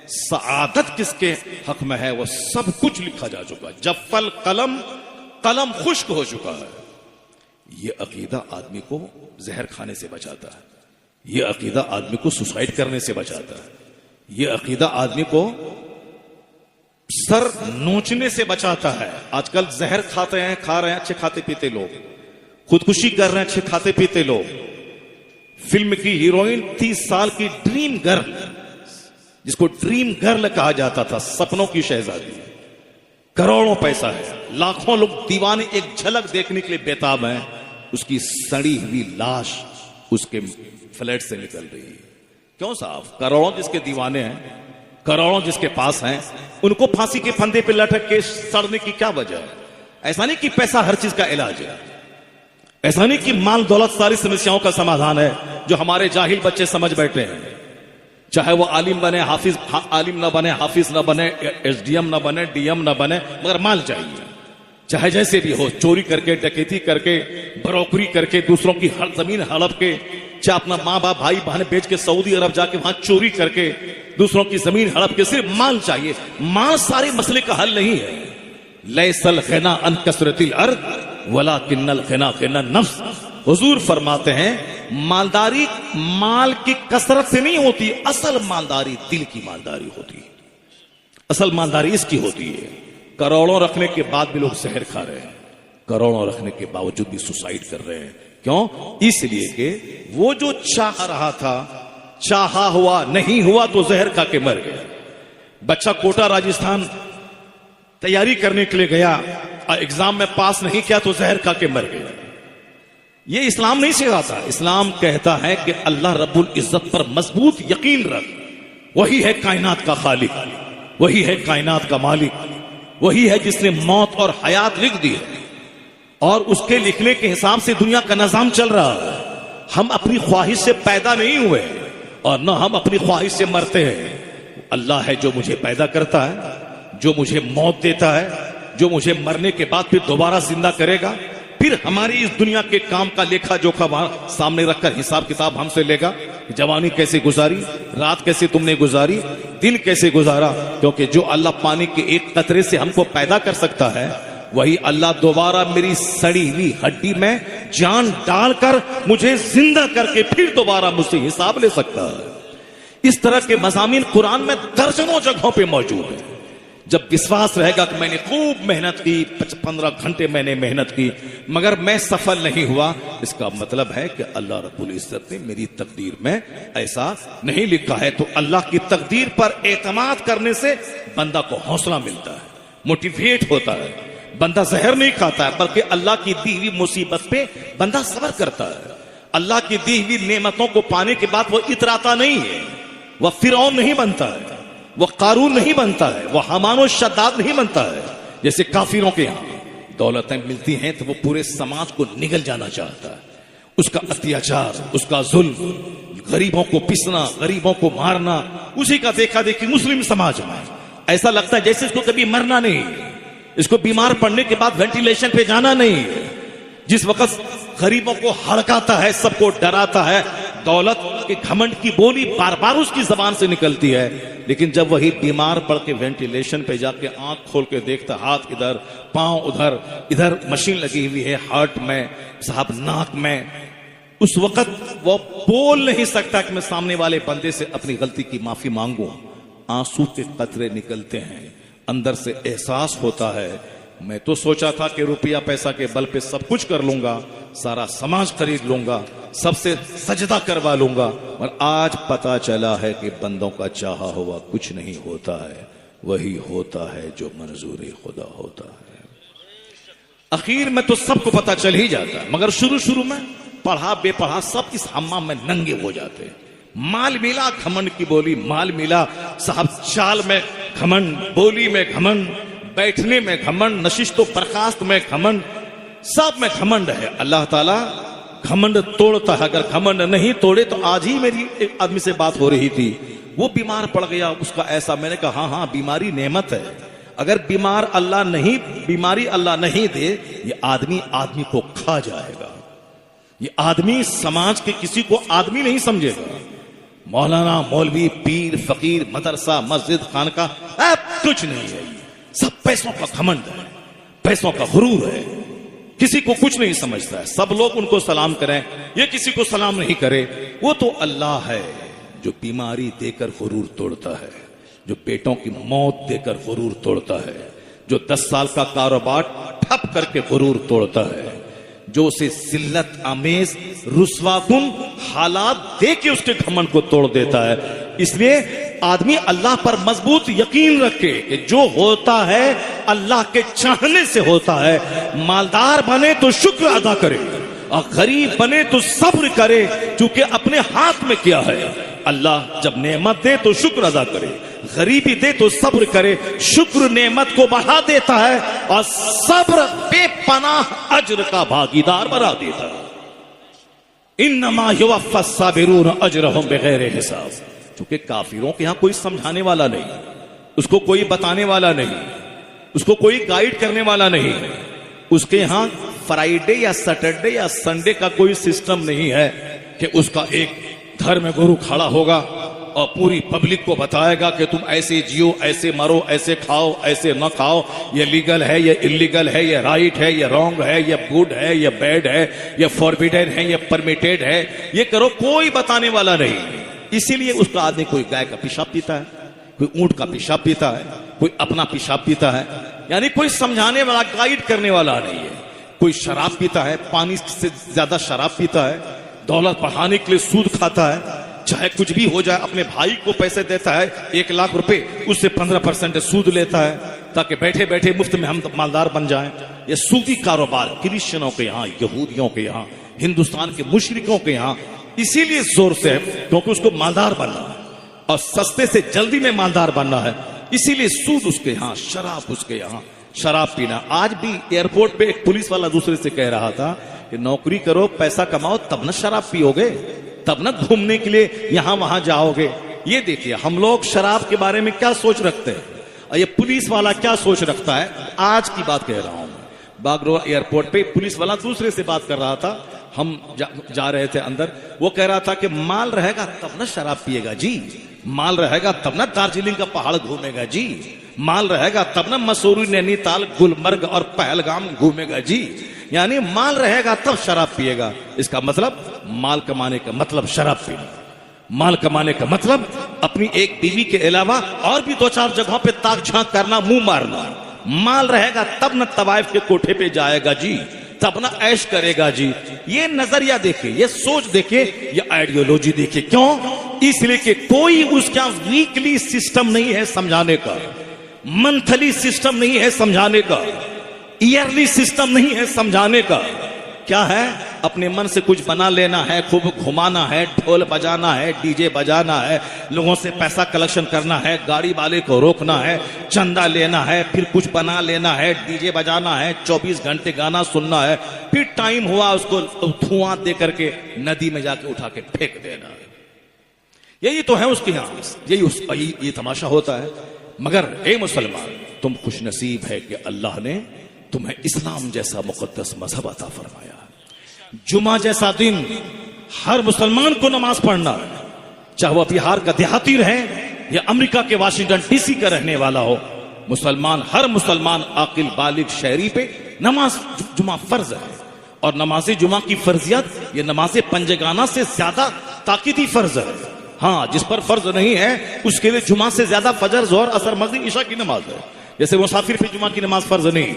सआदत किसके हक में है, वो सब कुछ लिखा जा चुका है। जब फल कलम खुश्क हो चुका है। ये अकीदा आदमी को जहर खाने से बचाता है, ये अकीदा आदमी को सुसाइड करने से बचाता है, ये अकीदा आदमी को सर नोचने से बचाता है। आजकल जहर खाते हैं, खा रहे हैं अच्छे खाते पीते लोग, खुदकुशी कर रहे हैं अच्छे खाते पीते लोग। फिल्म की हीरोइन 30 साल की ड्रीम गर्ल, जिसको ड्रीम गर्ल कहा जाता था, सपनों की शहजादी, करोड़ों पैसा है, लाखों लोग दीवाने एक झलक देखने के लिए बेताब हैं, उसकी सड़ी हुई लाश उसके फ्लैट से निकल रही है। क्यों साहब? करोड़ों जिसके दीवाने हैं, करोड़ों जिसके पास हैं, उनको फांसी के फंदे पे लटक के सड़ने की क्या वजह है? ऐसा नहीं कि पैसा हर चीज का इलाज है, ऐसा नहीं कि माल दौलत सारी समस्याओं का समाधान है, जो हमारे जाहिल बच्चे समझ बैठे हैं। चाहे वो आलिम बने, हाफिज आलिम न बने, हाफिज न बने, एसडीएम न बने, डीएम न बने, मगर माल चाहिए। चाहे जैसे भी हो, चोरी करके, डकैती करके, बरोकरी करके, दूसरों की हर जमीन हड़प के, चाहे अपना माँ बाप भाई बहन बेच के सऊदी अरब जाके वहां चोरी करके दूसरों की जमीन हड़प के, सिर्फ माल चाहिए। माल सारे मसले का हल नहीं है। लैसल गिना अन कसरतिल अर्द वलाकिन्नल गिना गिना नफ्स। हुजूर फरमाते हैं मालदारी माल की कसरत से नहीं होती, असल मालदारी दिल की मालदारी होती है, असल मालदारी इसकी होती है। करोड़ों रखने के बाद भी लोग जहर खा रहे हैं, करोड़ों रखने के बावजूद भी सुसाइड कर रहे हैं। क्यों? इसलिए कि वो जो चाह रहा था, चाहा हुआ, नहीं हुआ तो जहर खा के मर गया। बच्चा कोटा राजस्थान तैयारी करने के लिए गया, एग्जाम में पास नहीं किया तो जहर खा के मर गया। ये इस्लाम नहीं सिखाता। इस्लाम कहता है कि अल्लाह रब्बुल इज्जत पर मजबूत यकीन रख, वही है कायनात का खालिक, वही है कायनात का मालिक, वही है जिसने मौत और हयात लिख दी है, और उसके लिखने के हिसाब से दुनिया का निजाम चल रहा है। हम अपनी ख्वाहिश से पैदा नहीं हुए और न हम अपनी ख्वाहिश से मरते हैं। अल्लाह है जो मुझे पैदा करता है, जो मुझे मौत देता है, जो मुझे मरने के बाद फिर दोबारा जिंदा करेगा, फिर हमारी इस दुनिया के काम का लेखा जोखा सामने रखकर हिसाब किताब हमसे लेगा। जवानी कैसे गुजारी, रात कैसे तुमने गुजारी, दिन कैसे गुजारा। क्योंकि जो अल्लाह पानी के एक कतरे से हमको पैदा कर सकता है, वही अल्लाह दोबारा मेरी सड़ी हुई हड्डी में जान डालकर मुझे जिंदा करके फिर दोबारा मुझसे हिसाब ले सकता है। इस तरह के मज़ामीन कुरान में दर्जनों जगहों पे मौजूद है। जब विश्वास रहेगा कि मैंने खूब मेहनत की, 15 घंटे मैंने मेहनत की, मगर मैं सफल नहीं हुआ, इसका मतलब है कि अल्लाह रब्बुल इज्जत ने मेरी तकदीर में ऐसा नहीं लिखा है। तो अल्लाह की तकदीर पर एतमाद करने से बंदा को हौसला मिलता है, मोटिवेट होता है। बंदा जहर नहीं खाता है, बल्कि अल्लाह की दी हुई मुसीबत पे बंदा सब्र करता है। अल्लाह की दी हुई नेमतों को पाने के बाद वो इतराता नहीं है, वह फिरौन नहीं बनता है, वह कारून नहीं बनता है, वह हमान और शद्दाद नहीं बनता है। जैसे काफिरों के यहां दौलतें मिलती हैं तो वो पूरे समाज को निगल जाना चाहता है, उसका अत्याचार, उसका जुल्म, गरीबों को पिसना, गरीबों को मारना, उसी का देखा देखी मुस्लिम समाज में ऐसा लगता है जैसे इसको कभी मरना नहीं, इसको बीमार पड़ने के बाद वेंटिलेशन पे जाना नहीं। जिस वक्त गरीबों को हड़काता है, सबको डराता है, दौलत के घमंड की बोली बार बार उसकी जबान से निकलती है, लेकिन जब वही बीमार पड़ के वेंटिलेशन पे जाके आंख खोल के देखता, हाथ इधर, पांव उधर, इधर मशीन लगी हुई है हार्ट में, साहब नाक में, उस वक्त वो बोल नहीं सकता कि मैं सामने वाले बंदे से अपनी गलती की माफी मांगू। आंसू के कतरे निकलते हैं, अंदर से एहसास होता है मैं तो सोचा था कि रुपया पैसा के बल पे सब कुछ कर लूंगा, सारा समाज खरीद लूंगा, सबसे सजदा करवा लूंगा, और आज पता चला है कि बंदों का चाहा हुआ कुछ नहीं होता है, वही होता है जो मंजूर खुदा होता है। आखिर में तो सबको पता चल ही जाता है, मगर शुरू शुरू में पढ़ा बेपढ़ा सब इस हम्माम में नंगे हो जाते हैं। माल मिला घमंड की बोली, माल मिला साहब चाल में घमंड, बोली में घमंड, बैठने में घमंड, नशिस्तो बर्खास्त में घमंड, सब में घमंड है। अल्लाह ताला घमंड तोड़ता है। अगर घमंड नहीं तोड़े तो आज ही मेरी एक आदमी से बात हो रही थी, वो बीमार पड़ गया, उसका ऐसा। मैंने कहा हाँ हाँ, बीमारी नेमत है। अगर बीमारी अल्लाह नहीं दे, ये आदमी को खा जाएगा। ये आदमी समाज के किसी को आदमी नहीं समझेगा। मौलाना, मौलवी, पीर, फकीर, मदरसा, मस्जिद, खानका, कुछ नहीं है। सब पैसों का घमंड है, पैसों का गुरूर है। किसी को कुछ नहीं समझता है। सब लोग उनको सलाम करें, ये किसी को सलाम नहीं करे। वो तो अल्लाह है जो बीमारी देकर गुरूर तोड़ता है, जो पेटों की मौत देकर गुरूर तोड़ता है, जो 10 साल का कारोबार ठप करके गुरूर तोड़ता है, जो उसे जिल्लत आमेज रुस्वाकुन हालात दे के उसके घमंड को तोड़ देता है। इसलिए आदमी अल्लाह पर मजबूत यकीन रखे कि जो होता है अल्लाह के चाहने से होता है। मालदार बने तो शुक्र अदा करे और गरीब बने तो सब्र करे, क्योंकि अपने हाथ में क्या है। अल्लाह जब नेमत दे तो शुक्र अदा करे, गरीबी दे तो सब्र करे। शुक्र नेमत को बढ़ा देता है और सब्र बेपनाह अज्र का भागीदार बना देता है। इन्नमा युवफ़्फ़स साबिरून अजरहुम बिगैर हिसाब। क्योंकि काफिरों के यहां कोई समझाने वाला नहीं, उसको कोई बताने वाला नहीं, उसको कोई गाइड करने वाला नहीं। उसके यहां फ्राइडे या सैटरडे या संडे का कोई सिस्टम नहीं है कि उसका एक घर में गुरु खड़ा होगा और पूरी पब्लिक को बताएगा कि तुम ऐसे जियो, ऐसे मरो, ऐसे खाओ, ऐसे न खाओ, ये लीगल है, ये इलीगल है, ये राइट है, ये रॉन्ग है, ये गुड है, ये बैड है, ये फॉरबिडेन है, ये परमिटेड है, ये करो। कोई बताने वाला नहीं। इसीलिए उसका आदमी कोई गाय का पेशाब पीता है, कोई ऊंट का पेशाब पीता है, कोई अपना पेशाब पीता है। यानी कोई समझाने वाला, गाइड करने वाला नहीं है। कोई शराब पीता है, पानी से ज्यादा शराब पीता है, दौलत बढ़ाने के लिए सूद खाता है, चाहे कुछ भी हो जाए। अपने भाई को पैसे देता है 1 लाख रुपए, उससे 15% सूद लेता है ताकि बैठे बैठे मुफ्त में हम मालदार बन जाएं। ये सूदी कारोबार क्रिश्चियनों के यहाँ, यहूदियों के यहाँ, हिंदुस्तान के मुशरिकों के यहाँ इसीलिए जोर से है क्योंकि उसको मालदार बनना है और सस्ते से जल्दी में मालदार बनना है। इसीलिए सूद उसके यहाँ, शराब उसके यहाँ, शराब पीना। आज भी एयरपोर्ट पे एक पुलिस वाला दूसरे से कह रहा था कि नौकरी करो, पैसा कमाओ, तब ना शराब पियोगे, तब ना घूमने के लिए यहां वहां जाओगे। ये देखिए हम लोग शराब के बारे में क्या सोच रखते हैं और ये पुलिस वाला क्या सोच रखता है। आज की बात कह रहा हूं मैं, बागडोर एयरपोर्ट पे पुलिस वाला दूसरे से बात कर रहा था। हम जा रहे थे अंदर, वो कह रहा था कि माल रहेगा तब ना शराब पिएगा जी, माल रहेगा तब ना दार्जिलिंग का पहाड़ घूमेगा जी, माल रहेगा तब ना मसूरी, नैनीताल, गुलमर्ग और पहलगाम घूमेगा जी। यानी माल रहेगा तब शराब पिएगा। इसका मतलब माल कमाने का मतलब शराब पीना, माल कमाने का मतलब अपनी एक बीवी के अलावा और भी 2-4 जगहों पे ताक झांक करना, मुंह मारना। माल रहेगा तब न तवाइफ के कोठे पे जाएगा जी, तब ना ऐश करेगा जी। ये नजरिया देखिए, ये सोच देखिए, ये आइडियोलॉजी देखिए। क्यों? इसलिए कि कोई उसका वीकली सिस्टम नहीं है समझाने का, मंथली सिस्टम नहीं है समझाने का, ईयरली सिस्टम नहीं है समझाने का। क्या है? अपने मन से कुछ बना लेना है, खूब घुमाना है, ढोल बजाना है, डीजे बजाना है, लोगों से पैसा कलेक्शन करना है, गाड़ी वाले को रोकना है, चंदा लेना है, फिर कुछ बना लेना है, डीजे बजाना है, 24 घंटे गाना सुनना है, फिर टाइम हुआ उसको धुआं दे करके नदी में जाके उठा के फेंक देना है। यही तो है उसके यहां, यही तमाशा होता है। मगर ए मुसलमान, तुम खुशनसीब है कि अल्लाह ने तुम्हें इस्लाम जैसा मुकद्दस मजहब अता फरमाया। जुमा जैसा दिन हर मुसलमान को नमाज पढ़ना है, चाहे वह बिहार का देहाती रहे या अमेरिका के वाशिंगटन डीसी का रहने वाला हो। मुसलमान, हर मुसलमान आकिल बालिग शहरी पे नमाज जुमा फर्ज है। और नमाज जुमा की फर्जियत ये नमाज पंजगाना से ज्यादा ताकीदी फर्ज है। हाँ, जिस पर फर्ज नहीं है उसके लिए जुमा से ज्यादा फजर, जोहर, असर, मगरिब, इशा की नमाज है। जैसे मुसाफिर पे जुमा की नमाज फर्ज नहीं,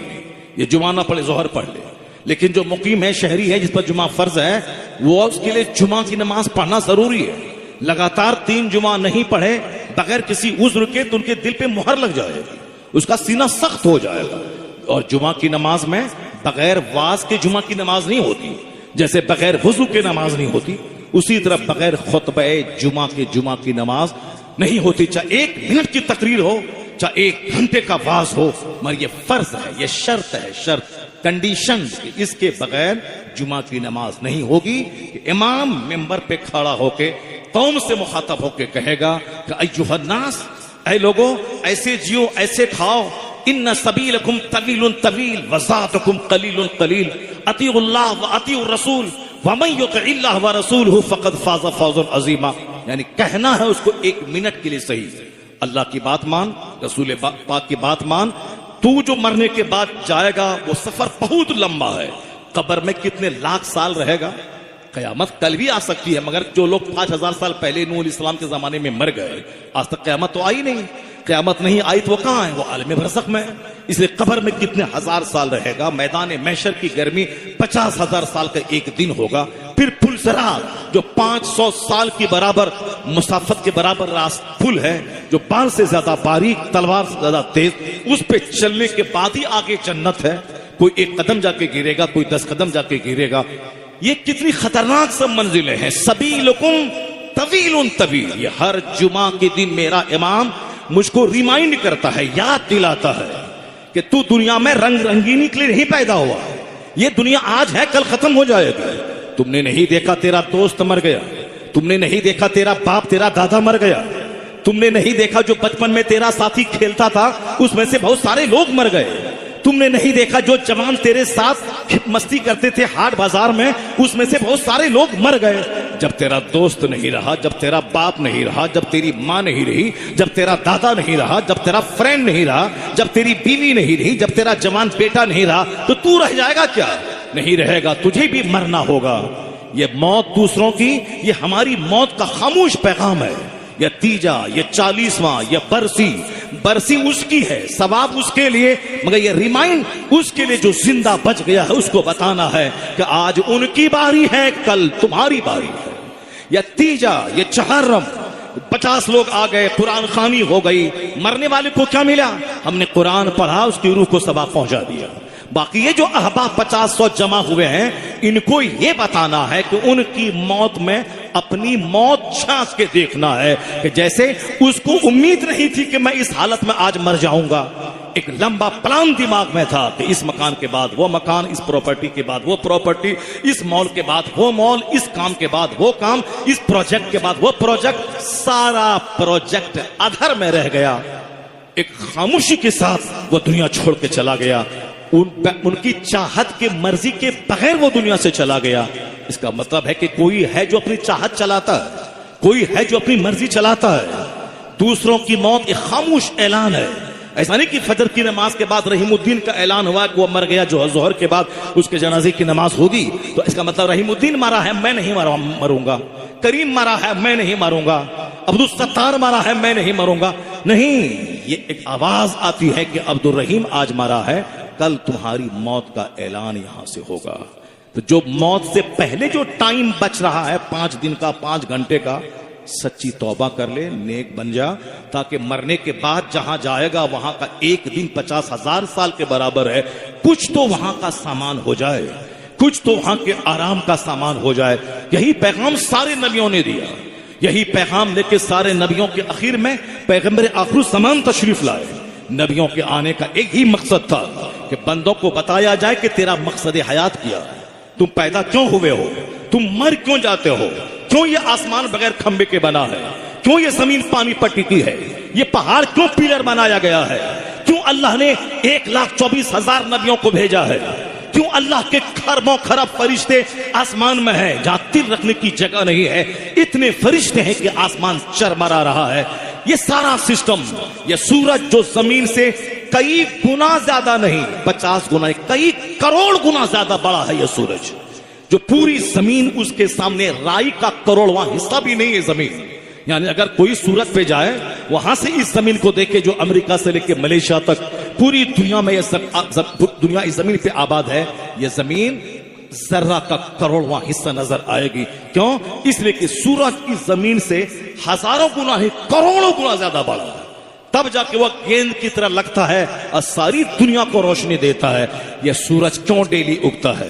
ये जुमा ना पढ़े जोहर पढ़ ले। लेकिन जो मुकीम है, शहरी है, जिस पर जुमा फर्ज है, वो उसके लिए जुमा की नमाज पढ़ना जरूरी है। लगातार 3 जुमा नहीं पढ़े बगैर किसी उज्र के तो उनके दिल पे मुहर लग जाएगी, उसका सीना सख्त हो जाएगा। और जुमा की नमाज में बगैर वाज के जुमा की नमाज नहीं होती, जैसे बगैर वुजू के नमाज नहीं होती, उसी तरह बगैर खुतबे जुमा की नमाज नहीं होती। चाहे 1 मिनट की तकरीर हो, चाहे 1 घंटे का वाज हो, मगर ये फर्ज है, ये शर्त है, शर्त, कंडीशन, इसके बगैर जुमा की नमाज नहीं होगी। कि इमाम मिंबर पे खड़ा होके कौम से मुखातब होकर कहेगा कि अय्युहन्नास, ऐ लोगों, ऐसे जियो, ऐसे खाओ। इन्ना सबीलकुम तवीलुन तवील वज़ातुकुम कलीलुन कलील अतीउल्लाह व अतीउर रसूल वमन युतिइल्लाह व रसूलहु फक़द फ़ाज़ फ़ौज़न अज़ीमा। यानी कहना है उसको 1 मिनट के लिए सही, अल्लाह की बात मान, रसूल पाक की बात मान। तू जो मरने के बाद जाएगा वो सफर बहुत लंबा है। कब्र में कितने लाख साल रहेगा, कयामत कल भी आ सकती है, मगर जो लोग 5000 साल पहले नूह अलैहिस्सलाम के जमाने में मर गए, आज तक कयामत तो आई नहीं। कयामत नहीं आई तो वो कहां है? वो आलम बरज़ख में है। इसलिए कब्र में कितने हजार साल रहेगा। मैदान महशर की गर्मी 50,000 साल का एक दिन होगा। फिर पुलसरात जो 500 साल की बराबर मुसाफत के बराबर पुल है, जो बाल से ज्यादा बारीक, तलवार से ज्यादा तेज, उस पे चलने के बाद ही आगे जन्नत है। कोई 1 कदम जाके गिरेगा, कोई 10 कदम जाके गिरेगा। ये कितनी खतरनाक सब मंजिलें हैं। सबीलुकुम तवीलुन तवील। ये हर जुमा के दिन मेरा इमाम मुझको रिमाइंड करता है, याद दिलाता है कि तू दुनिया में रंग रंगीनी के लिए नहीं पैदा हुआ। ये दुनिया आज है, कल खत्म हो जाएगा। तुमने नहीं देखा तेरा दोस्त मर गया, तुमने नहीं देखा तेरा बाप, तेरा दादा मर गया, तुमने नहीं देखा जो बचपन में तेरा साथी खेलता था उसमें से बहुत सारे लोग मर गए, तुमने नहीं देखा जो जवान तेरे साथ मस्ती करते थे हाट बाजार में, उसमें से बहुत सारे लोग मर गए। जब तेरा दोस्त नहीं रहा, जब तेरा बाप नहीं रहा, जब तेरी माँ नहीं रही, जब तेरा दादा नहीं रहा, जब तेरा फ्रेंड नहीं रहा, जब तेरी बीवी नहीं रही, जब तेरा जवान बेटा नहीं रहा, तो तू रह जाएगा क्या? नहीं रहेगा, तुझे भी मरना होगा। ये मौत दूसरों की, ये हमारी मौत का खामोश पैगाम है। यह तीजा, ये 40वां, यह बरसी उसकी है, सवाब उसके लिए, मगर ये रिमाइंड उसके लिए जो जिंदा बच गया है, उसको बताना है कि आज उनकी बारी है, कल तुम्हारी बारी है। यह तीजा, ये चहर्रम, 50 लोग आ गए, कुरान खानी हो गई। मरने वाले को क्या मिला? हमने कुरान पढ़ा, उसकी रूह को सवाब पहुंचा दिया। बाकी ये जो अहबाब 50-100 जमा हुए हैं, इनको ये बताना है कि उनकी मौत में अपनी मौत झांक के देखना है कि जैसे उसको उम्मीद नहीं थी कि मैं इस हालत में आज मर जाऊंगा। एक लंबा प्लान दिमाग में था कि इस मकान के बाद वो मकान, इस प्रॉपर्टी के बाद वो प्रॉपर्टी, इस मॉल के बाद वो मॉल, इस काम के बाद वो काम, इस प्रोजेक्ट के बाद वो प्रोजेक्ट। सारा प्रोजेक्ट अधर में रह गया। एक खामोशी के साथ वो दुनिया छोड़ के चला गया। उनकी चाहत के, मर्जी के बगैर वो दुनिया से चला गया। इसका मतलब है कि कोई है जो अपनी चाहत चलाता है, कोई है जो अपनी मर्जी चलाता है। दूसरों की मौत एक खामोश ऐलान है। ऐसा नहीं कि फजर की नमाज के बाद रहीमुद्दीन का ऐलान हुआ कि वो मर गया, जो जोहर के बाद उसके जनाजे की नमाज होगी, तो इसका मतलब रहीमुद्दीन मरा है, मैं नहीं मरूंगा। करीम मरा है, मैं नहीं मरूंगा। अब्दुल सत्तार मरा है, मैं नहीं मरूंगा। नहीं, ये एक आवाज आती है कि अब्दुल रहीम आज मरा है, कल तुम्हारी मौत का ऐलान यहां से होगा। तो जो मौत से पहले जो टाइम बच रहा है, 5 दिन का, 5 घंटे का, सच्ची तौबा कर ले, नेक बन जा, ताकि मरने के बाद जहां जाएगा वहां का एक दिन 50,000 साल के बराबर है। कुछ तो वहां का सामान हो जाए, कुछ तो वहां के आराम का सामान हो जाए। यही पैगाम सारे नबियों ने दिया। यही पैगाम लेके सारे नबियों के आखिर में पैगंबर आखिर ज़मान तशरीफ लाए। नबियों के आने का एक ही मकसद था कि बंदों को बताया जाए कि तेरा मकसद हयात क्या, तुम पैदा क्यों हुए हो, तुम मर क्यों जाते हो, क्यों ये आसमान बगैर खंबे के बना है, क्यों ये जमीन पानी पर टिकी है, ये पहाड़ क्यों पिलर बनाया गया है, क्यों अल्लाह ने 1,24,000 नबियों को भेजा है, क्यों अल्लाह के खरबों खरब फरिश्ते आसमान में है जहां तिल रखने की जगह नहीं है, इतने फरिश्ते हैं कि आसमान चरमरा रहा है। ये सारा सिस्टम, ये सूरज जो जमीन से कई गुना ज्यादा नहीं, 50 गुना, कई करोड़ गुना ज्यादा बड़ा है ये सूरज, जो पूरी जमीन उसके सामने राई का करोड़वां हिस्सा भी नहीं है जमीन। यानी अगर कोई सूरज पे जाए, वहां से इस जमीन को देखे जो अमेरिका से लेके मलेशिया तक पूरी दुनिया में दुनिया इस जमीन पे आबाद है, ये जमीन जर्रा का करोड़वां हिस्सा नजर आएगी। क्यों? इसलिए कि सूरज इस जमीन से हजारों गुना ही, करोड़ों गुना ज्यादा बड़ा है। तब जाके वह गेंद की तरह लगता है और सारी दुनिया को रोशनी देता है। यह सूरज क्यों डेली उगता है,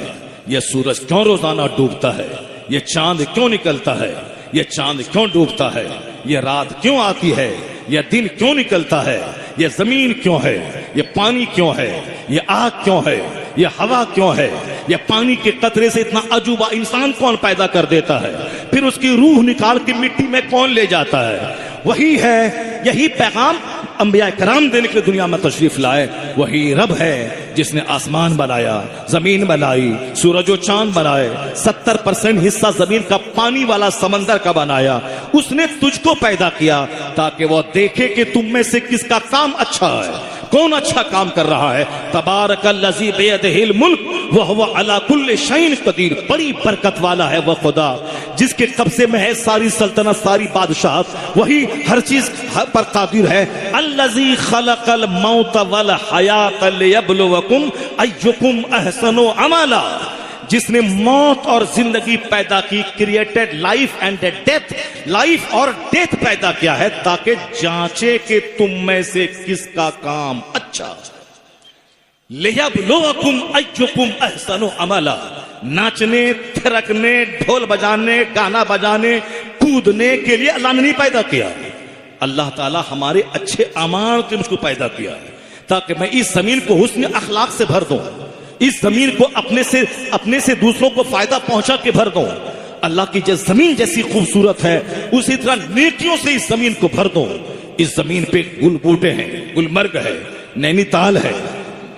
यह सूरज क्यों रोजाना डूबता है, यह चांद क्यों निकलता है, यह चांद क्यों डूबता है, यह रात क्यों आती है, यह दिन क्यों निकलता है, यह जमीन क्यों है, ये पानी क्यों है, ये आग क्यों है, ये हवा क्यों है, ये पानी के कतरे से इतना अजूबा इंसान कौन पैदा कर देता है, फिर उसकी रूह निकाल के मिट्टी में कौन ले जाता है। वही है, यही पैगाम अंबिया कराम देने के लिए दुनिया में तशरीफ लाए। वही रब है जिसने आसमान बनाया, जमीन बनाई, सूरज और चांद बनाए, 70% हिस्सा जमीन का पानी वाला समंदर का बनाया। उसने तुझको पैदा किया ताकि वो देखे कि तुम में से किसका काम अच्छा है, कौन अच्छा काम कर रहा है। तबारकल्लज़ी बियदिहिल मुल्क व हुवा अला कुल्लि शैइन कदीर। बड़ी बरकत वाला है वह खुदा जिसके कब्जे में है सारी सल्तनत, सारी बादशाहत। वही हर चीज पर कादिर है। अल्लज़ी खलक़ल मौत वल हयात लियब्लुवकुम अय्युकुम अहसनु अमला। जिसने मौत और जिंदगी पैदा की, created life and death, life और डेथ पैदा किया है ताकि जांचे कि तुम में से किसका काम अच्छा। लियब्लुवकुम अय्युकुम अहसनु अमला। नाचने, थिरकने, ढोल बजाने, गाना बजाने, कूदने के लिए अल्लाह ने नहीं पैदा किया। अल्लाह ताला हमारे अच्छे अमाल के मुझको पैदा किया है ताकि मैं इस जमीन को हुस्न अखलाक से भर दूं, इस जमीन को अपने से दूसरों को फायदा पहुंचा के भर दूं। अल्लाह की जो जमीन जैसी खूबसूरत है उसी तरह नेकियों से इस जमीन को भर दूं। इस जमीन पे गुल बूटे हैं, गुलमर्ग है, नैनीताल है,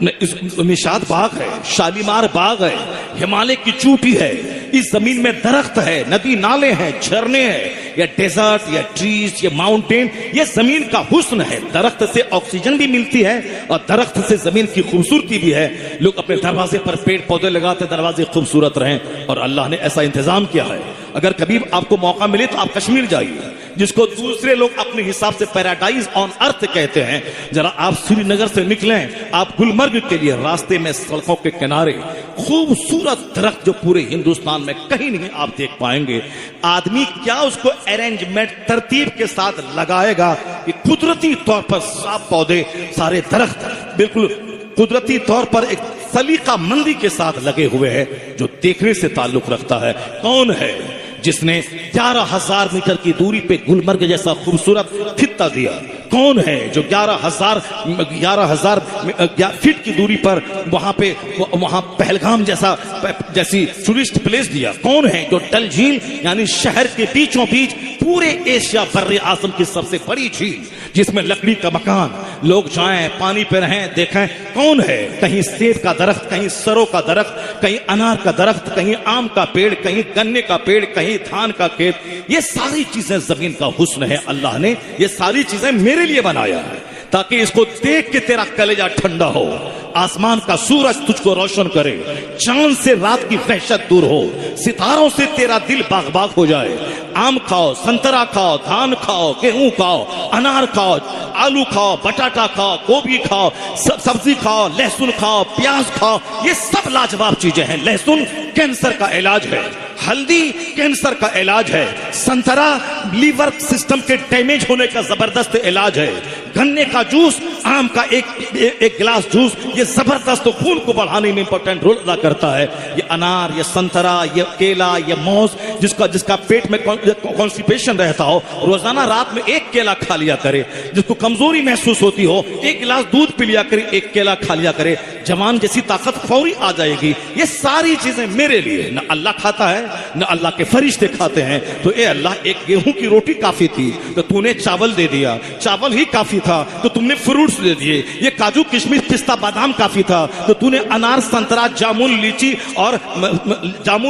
निशात बाग है, शालीमार बाग है, हिमालय की चोटी है। इस जमीन में दरख्त है, नदी नाले हैं, झरने हैं, या डेजर्ट या ट्रीज या माउंटेन, ये जमीन का हुस्न है। दरख्त से ऑक्सीजन भी मिलती है और दरख्त से जमीन की खूबसूरती भी है। लोग अपने दरवाजे पर पेड़ पौधे लगाते, दरवाजे खूबसूरत रहें, और अल्लाह ने ऐसा इंतजाम किया है। अगर कभी आपको मौका मिले तो आप कश्मीर जाइए, जिसको दूसरे लोग अपने हिसाब से पैराडाइज ऑन अर्थ कहते हैं। जरा आप श्रीनगर से निकलें, आप गुलमर्ग के लिए रास्ते में सड़कों के किनारे खूबसूरत दरख्त जो पूरे हिंदुस्तान में कहीं नहीं आप देख पाएंगे। आदमी क्या उसको अरेंजमेंट तरतीब के साथ लगाएगा कि कुदरती तौर पर साफ पौधे, सारे दरख्त बिल्कुल कुदरती तौर पर एक सलीका मंदी के साथ लगे हुए हैं जो देखने से ताल्लुक रखता है। कौन है जिसने 11,000 मीटर की दूरी पे गुलमर्ग जैसा खूबसूरत खित्ता दिया? कौन है जो 11,000 फीट की दूरी पर वहां पहलगाम जैसी टूरिस्ट प्लेस दिया? कौन है जो डल झील यानी शहर के बीचों बीच पूरे एशिया बर्रे आजम की सबसे बड़ी झील जिसमें लकड़ी का मकान, लोग जाएं, पानी पे रहें, देखें? कौन है? कहीं सेब का दरख्त, कहीं सरों का दरख्त, कहीं अनार का दरख्त, कहीं आम का पेड़, कहीं गन्ने का पेड़, कहीं धान का खेत। ये सारी चीजें जमीन का हुस्न है। अल्लाह ने ये सारी चीजें मेरे लिए बनाया है ताकि इसको देख के तेरा कलेजा ठंडा हो, आसमान का सूरज तुझको रोशन करे, चांद से रात की वहशत दूर हो, सितारों से तेरा दिल बाग बाग हो जाए। आम खाओ, संतरा खाओ, धान खाओ, गेहूं खाओ, अनार खाओ, आलू खाओ, बटाटा खाओ, गोभी खाओ, सब्जी खाओ, लहसुन खाओ, प्याज खाओ। ये सब लाजवाब चीजें हैं। लहसुन कैंसर का इलाज है, हल्दी कैंसर का इलाज है, संतरा लीवर सिस्टम के डैमेज होने का जबरदस्त इलाज है, गन्ने का जूस, आम का एक गिलास जूस, ये जबरदस्त खून को बढ़ाने में इंपॉर्टेंट रोल अदा करता है। ये अनार, ये संतरा, ये केला, ये मौज, जिसका पेट में कॉन्स्टिपेशन रहता हो, रोजाना रात में एक केला खा लिया करे। जिसको कमजोरी महसूस होती हो, एक गिलास दूध पी लिया करे, एक केला खा लिया करे, जवान जैसी ताकत फौरी आ जाएगी। ये सारी चीजें मेरे लिए, न अल्लाह खाता है न अल्लाह के फरिश्ते खाते हैं। तो ए अल्लाह, एक गेहूं की रोटी काफी थी तो तूने चावल दे दिया, चावल ही काफी था तो तुमने फ्रूट्स दे दिए। ये काजू किशमिश पिस्ता बादाम काफी था तो तूने अनार, संतरा, जामुन,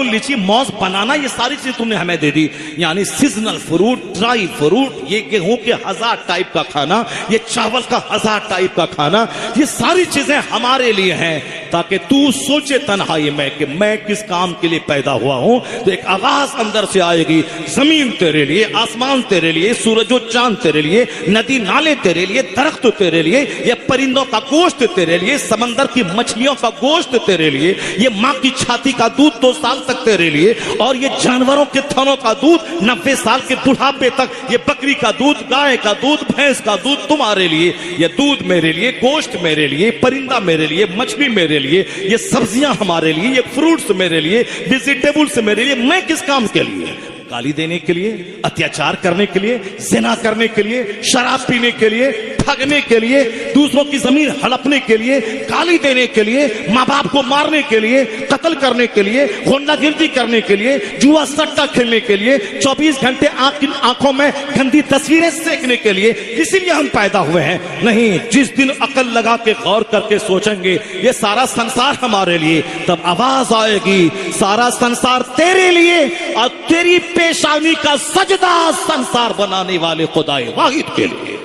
लीची, मौज, बनाना, ये सारी चीज तुमने हमें दे दी। यानी सीजनल फ्रूट, ड्राई फ्रूट, ये गेहूं के 1000 टाइप का खाना, ये चावल का 1000 टाइप का खाना, ये सारी चीजें हमारे लिए हैं ताकि तू सोचे तन्हाई में कि मैं किस काम के लिए पैदा हुआ हूं। तो एक आवाज अंदर से आएगी, जमीन तेरे लिए, आसमान तेरे लिए, सूरज और चांद तेरे लिए, नदी नाले तेरे लिए, दरख्त तेरे लिए, ये परिंदों का गोश्त तेरे लिए, समंदर की मछलियों का गोश्त तेरे लिए, ये माँ की छाती का दूध 2 साल तक तेरे लिए, और ये जानवरों के थनों का दूध 90 साल के बुढ़ापे तक, ये बकरी का दूध, गाय का दूध, भैंस का दूध तुम्हारे लिए। ये दूध मेरे लिए, गोश्त मेरे लिए, परिंदा मेरे लिए, मछली मेरे लिए, ये सब्जियां हमारे लिए, ये फ्रूट्स मेरे लिए, वेजिटेबल्स मेरे लिए। मैं किस काम के लिए? गाली देने के लिए, अत्याचार करने के लिए, जिना करने के लिए, शराब पीने के लिए, ठगने के लिए, दूसरों की जमीन हड़पने के लिए, गाली देने के लिए, माँ बाप को मारने के लिए, कत्ल करने के लिए, गुंडागिर्दी करने के लिए, जुआ सट्टा खेलने के लिए, 24 घंटे आंखों में गंदी तस्वीरें सेकने के लिए, इसीलिए हम पैदा हुए हैं। नहीं, जिस दिन अकल लगा के गौर करके सोचेंगे ये सारा संसार हमारे लिए, तब आवाज आएगी सारा संसार तेरे लिए और तेरी पेशानी का सजदा संसार बनाने वाले खुदाए वाहिद के लिए।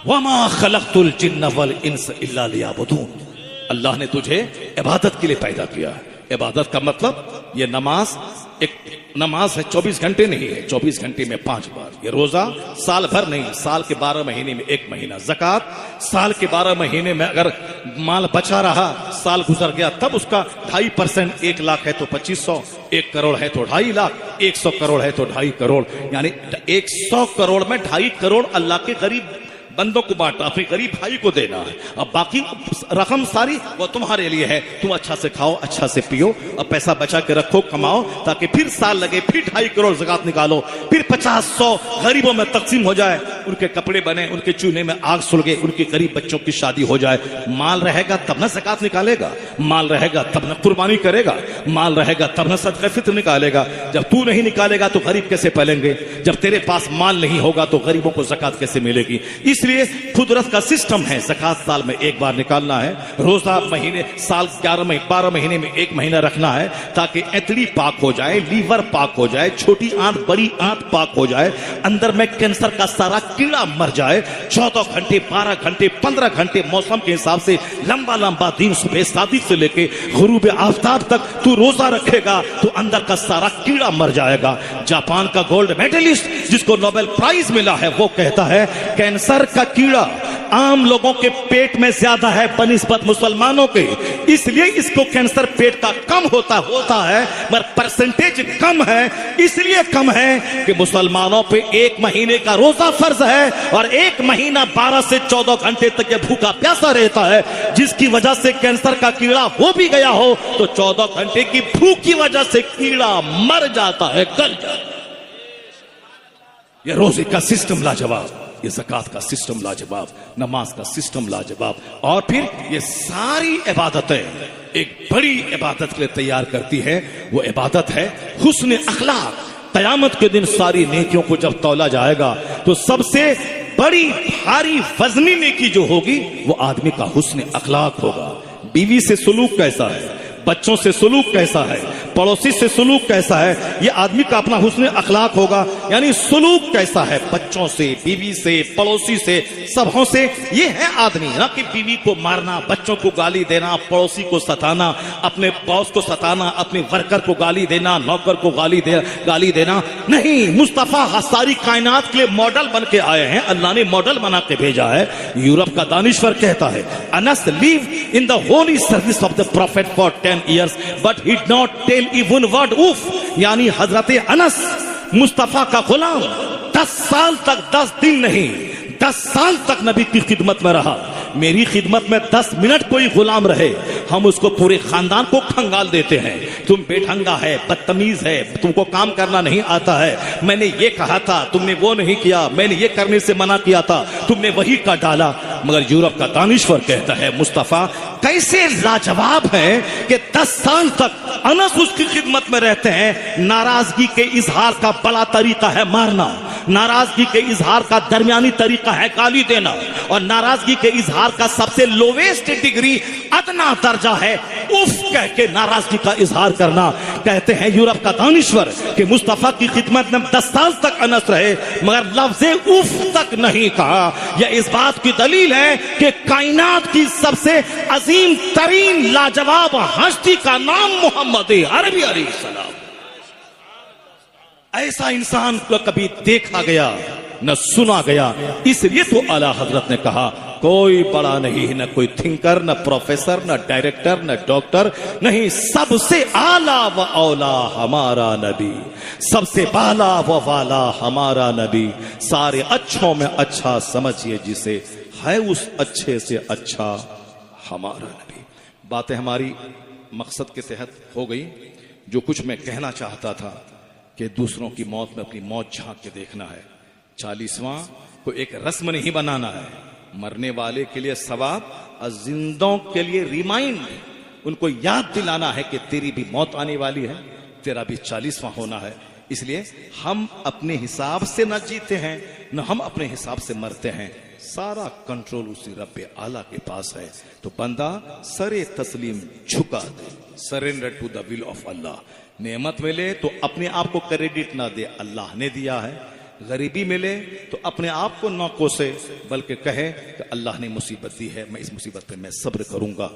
वमा खलक़तुल जिन्न वल इंस इल्ला लियअबुदून। अल्लाह ने तुझे इबादत के लिए पैदा किया। इबादत का मतलब ये नमाज, एक नमाज है 24 घंटे नहीं है, 24 घंटे में 5 बार। ये रोजा साल भर नहीं, साल के 12 महीने में 1 महीना। ज़कात साल के 12 महीने में अगर माल बचा रहा, साल गुजर गया, तब उसका 2.5%, 1 लाख है तो 2500, 1 करोड़ है तो 2.5 लाख, 100 करोड़ है तो 2.5 करोड़, यानी 100 करोड़ में 2.5 करोड़ अल्लाह के गरीब बंदों को बांटा, अपने गरीब भाई को देना है। अब बाकी रकम सारी वो तुम्हारे लिए है। तुम अच्छा से खाओ, अच्छा से पियो और पैसा बचा के रखो, कमाओ, ताकि फिर साल लगे, फिर 2.5 करोड़ ज़कात निकालो, फिर 50-100 गरीबों में तकसीम हो जाए, उनके कपड़े बने, उनके चूल्हे में आग सुलगे, उनके गरीब बच्चों की शादी हो जाए। माल रहेगा तब न ज़कात निकालेगा, माल रहेगा तब न कुर्बानी करेगा, माल रहेगा तब न सदक़े फित्र निकालेगा। जब तू नहीं निकालेगा तो गरीब कैसे पलेंगे? जब तेरे पास माल नहीं होगा तो गरीबों को ज़कात कैसे मिलेगी? इसलिए कुदरत का सिस्टम है, ज़कात साल में 1 बार निकालना है, रोजा महीने, साल 12 महीने में 1 महीना रखना है, ताकि एतड़ी पाक हो जाए, लीवर पाक हो जाए, छोटी आंत बड़ी आंत पाक हो जाए, अंदर में कैंसर का सारा कीड़ा मर जाए। 14 घंटे, 12 घंटे, 15 घंटे मौसम के हिसाब से लंबा लंबा दिन, सुबह सादिक से लेके गुरूब आफ्ताब तक तू रोजा रखेगा तो अंदर का सारा कीड़ा मर जाएगा। जापान का गोल्ड मेडलिस्ट जिसको नोबेल प्राइज मिला है, वो कहता है कैंसर का कीड़ा आम लोगों के पेट में ज्यादा है बनिस्बत मुसलमानों के, इसलिए इसको कैंसर पेट का कम होता है, मगर परसेंटेज कम है। इसलिए कम है कि मुसलमानों पे 1 महीने का रोजा फर्ज है और 1 महीना 12 से 14 घंटे तक ये भूखा प्यासा रहता है, जिसकी वजह से कैंसर का कीड़ा हो भी गया हो तो 14 घंटे की भूख की वजह से कीड़ा मर जाता है, गल जाता है। ये रोजे का सिस्टम लाजवाब, ये ज़कात का सिस्टम लाजवाब, नमाज का सिस्टम लाजवाब, और फिर ये सारी इबादतें एक बड़ी इबादत के लिए तैयार करती है। वो इबादत है हुस्न अखलाक। क़यामत के दिन सारी नेकियों को जब तौला जाएगा तो सबसे बड़ी भारी वजनी नेकी जो होगी वो आदमी का हुस्न अखलाक होगा। बीवी से सुलूक कैसा है, बच्चों से सुलूक कैसा है, पड़ोसी से सुलूक कैसा है, ये आदमी का अपना हुस्न अखलाक होगा। यानी सुलूक कैसा है बच्चों से, बीवी से, पड़ोसी से, सबों से, ये है आदमी। ना कि बीवी को मारना, बच्चों को गाली देना, पड़ोसी को सताना, अपने बॉस को सताना, अपने वर्कर को गाली देना, नौकर को गाली देना नहीं। मुस्तफा सारी कायनात के लिए मॉडल बन के आए हैं, अल्लाह ने मॉडल बना के भेजा है। यूरोप का दानिश्वर कहता है, Anas live in the Holi service of the profit for 10 years but he did not tell even word उफ। यानी हजरत अनस मुस्तफा का गुलाम 10 साल तक 10 दिन नहीं, 10 साल तक नबी की खिदमत में रहा। मेरी खिदमत में 10 मिनट कोई गुलाम रहे, हम उसको पूरे खानदान को खंगाल देते हैं। तुम बेढंगा है, बदतमीज है, तुमको काम करना नहीं आता है, मैंने ये कहा था, तुमने वो नहीं किया, मैंने ये करने से मना किया था, तुमने वही का डाला। मगर यूरोप का दानिश्वर कहता है मुस्तफा कैसे लाजवाब है कि 10 साल तक अनस उसकी खिदमत में रहते हैं। नाराजगी के इजहार का बड़ा तरीका है मारना, नाराजगी के इजहार का दरमियानी तरीका है गाली देना, और नाराजगी के इजहार का सबसे लोवेस्ट डिग्री, अदना दर्जा है उफ कह के नाराजगी का इजहार करना। कहते हैं यूरोप का दानिश्वर कि मुस्तफा की खिदमत में 10 साल तक अनस रहे मगर लफ्ज़े उफ तक नहीं कहा। यह इस बात की दलील है कि कायनात की सबसे अजीम तरीन लाजवाब हस्ती का नाम मोहम्मद अरबी अलैहिस्सलाम। ऐसा इंसान को कभी देखा गया न सुना गया। इसलिए तो आला हजरत ने कहा कोई बड़ा नहीं, न कोई थिंकर, न प्रोफेसर, न डायरेक्टर, न डॉक्टर, नहीं, सबसे आला व औला हमारा नबी, सबसे बाला व वाला हमारा नबी। सारे अच्छों में अच्छा समझिए जिसे, है उस अच्छे से अच्छा हमारा नबी। बातें हमारी मकसद के तहत हो गई। जो कुछ मैं कहना चाहता था कि दूसरों की मौत में अपनी मौत झांक के देखना है। 40वां को एक रस्म नहीं बनाना है। मरने वाले के लिए सवाब और जिंदों के लिए रिमाइंड, उनको याद दिलाना है कि तेरी भी मौत आने वाली है, तेरा भी 40वां होना है। इसलिए हम अपने हिसाब से न जीते हैं, न हम अपने हिसाब से मरते हैं। सारा कंट्रोल उसी रब्बे आला के पास है। तो बंदा सरे तस्लीम झुका दे, surrender to the will of Allah. नेमत मिले तो अपने आप को क्रेडिट ना दे, अल्लाह ने दिया है। गरीबी मिले तो अपने आप को न कोसे, बल्कि कहे कि अल्लाह ने मुसीबत दी है, मैं इस मुसीबत पे मैं सब्र करूंगा।